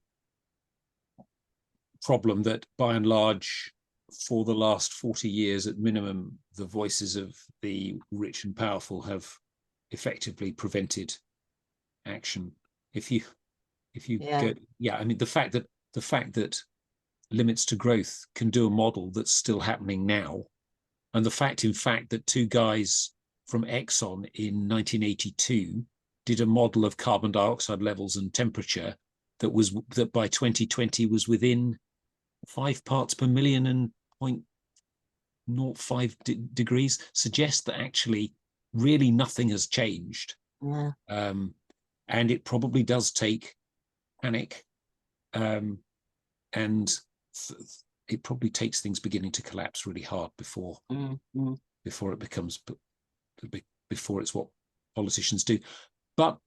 problem that by and large, for the last 40 years at minimum, the voices of the rich and powerful have effectively prevented action. If you Yeah. go, I mean, the fact that limits to growth can do a model that's still happening now, and the fact, in fact, that two guys from Exxon in 1982 did a model of carbon dioxide levels and temperature that by 2020 was within 5 parts per million and 0.05 degrees, suggests that actually really nothing has changed. Yeah. And it probably does take panic, and it probably takes things beginning to collapse really hard before it becomes, before it's what politicians do. But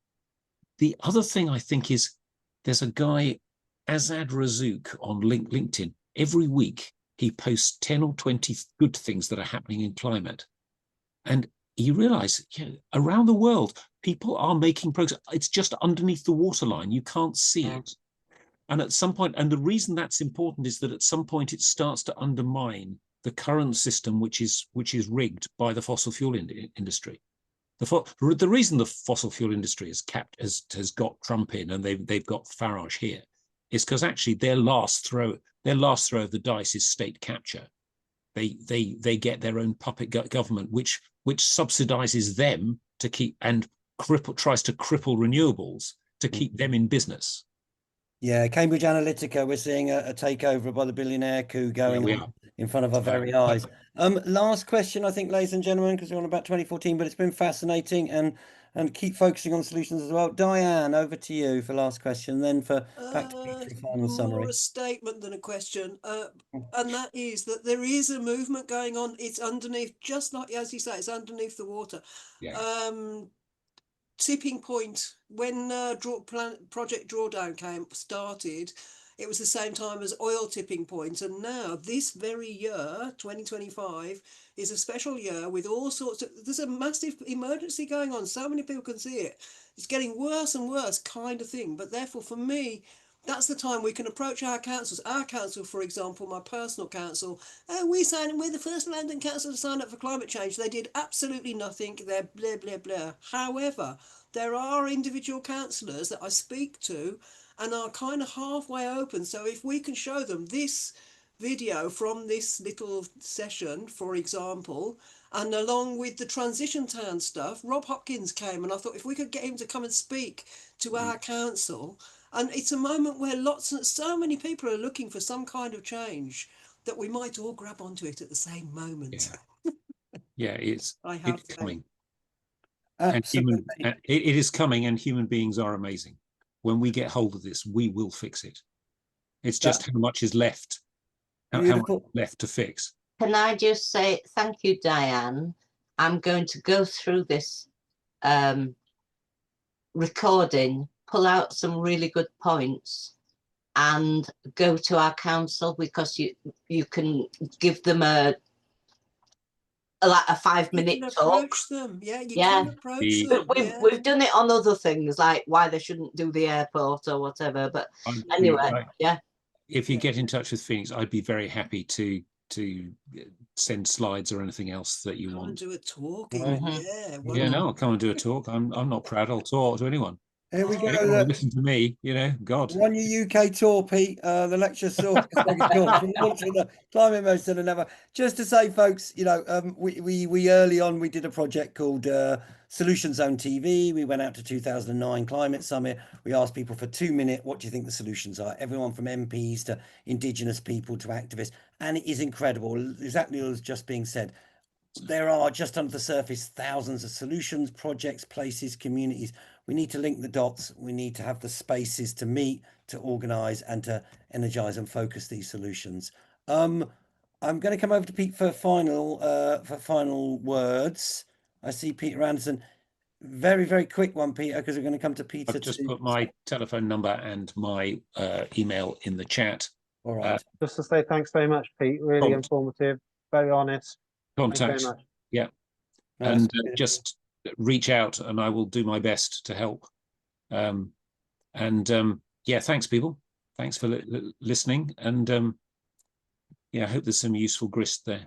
the other thing I think is, there's a guy, Azad Razouk, on LinkedIn. Every week he posts 10 or 20 good things that are happening in climate, and you realize, around the world people are making progress. It's just underneath the waterline, you can't see it. And at some point, and the reason that's important is that at some point it starts to undermine the current system, which is rigged by the fossil fuel industry. The reason the fossil fuel industry has got Trump in, and they've got Farage here, is because actually their last throw of the dice is state capture. They get their own puppet government, which subsidizes them to keep, and tries to cripple renewables to keep them in business. Yeah, Cambridge Analytica, we're seeing a takeover by the billionaire coup going on in front of our very eyes. Last question, I think, ladies and gentlemen, because we're on about 2014, but it's been fascinating, and keep focusing on solutions as well. Diane, over to you for last question, then back to Pete for a final summary. More a statement than a question, and that is that there is a movement going on. It's underneath, just like as you say, it's underneath the water. Tipping point, when Project Drawdown started, it was the same time as oil tipping point, and now this very year, 2025, is a special year with all sorts of, there's a massive emergency going on, so many people can see it. It's getting worse and worse kind of thing, but therefore for me, that's the time we can approach our councils. Our council, for example, my personal council, we're the first London council to sign up for climate change. They did absolutely nothing. They're blah, blah, blah. However, there are individual councillors that I speak to and are kind of halfway open. So if we can show them this video from this little session, for example, and along with the transition town stuff, Rob Hopkins came, and I thought if we could get him to come and speak to our council, and it's a moment where so many people are looking for some kind of change, that we might all grab onto it at the same moment. It's coming. Absolutely. It is coming, and human beings are amazing. When we get hold of this, we will fix it. It's just how much is left, how much left to fix. Can I just say thank you, Diane? I'm going to go through this recording, pull out some really good points, and go to our council, because you can give them a 5-minute talk. Approach them. Yeah, you can approach them. We've done it on other things, like why they shouldn't do the airport or whatever. But anyway, if you get in touch with Phoenix, I'd be very happy to send slides or anything else that you want. Do a talk. I'll come and do a talk. I'm not proud. I'll talk to anyone. Here we go. Listen to me, God. On your UK tour, Pete, the lecture source from launch of the climate emergency to never. Just to say, folks, we early on we did a project called Solution Zone TV. We went out to 2009 Climate Summit. We asked people for 2 minutes, what do you think the solutions are? Everyone from MPs to Indigenous people to activists, and it is incredible. Exactly as just being said. There are, just under the surface, thousands of solutions, projects, places, communities. We need to link the dots. We need to have the spaces to meet, to organise, and to energise and focus these solutions. I'm going to come over to Pete for final words. I see Peter Anderson. very, very quick one, Peter, because we're going to come to Peter. I've just too. put my telephone number and my email in the chat. All right. Just to say thanks very much, Pete. Really Prompt. informative, very honest. Thank you very Contact. much. Yeah. No, And it's- just reach out and I will do my best to help. Yeah, thanks people. Thanks for listening. And yeah, I hope there's some useful grist there.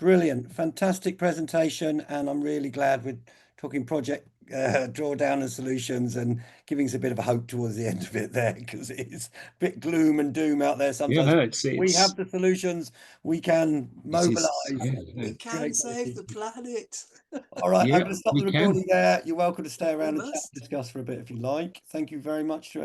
Brilliant, fantastic presentation, and I'm really glad we're talking project drawdown and solutions and giving us a bit of a hope towards the end of it there, because it is a bit gloom and doom out there sometimes. Yeah, no, We have the solutions, we can mobilize. We can save the planet. All right, Yeah, I'm going to stop we the can. recording there. You're welcome to stay around and chat must. and discuss for a bit if you like. Thank you very much to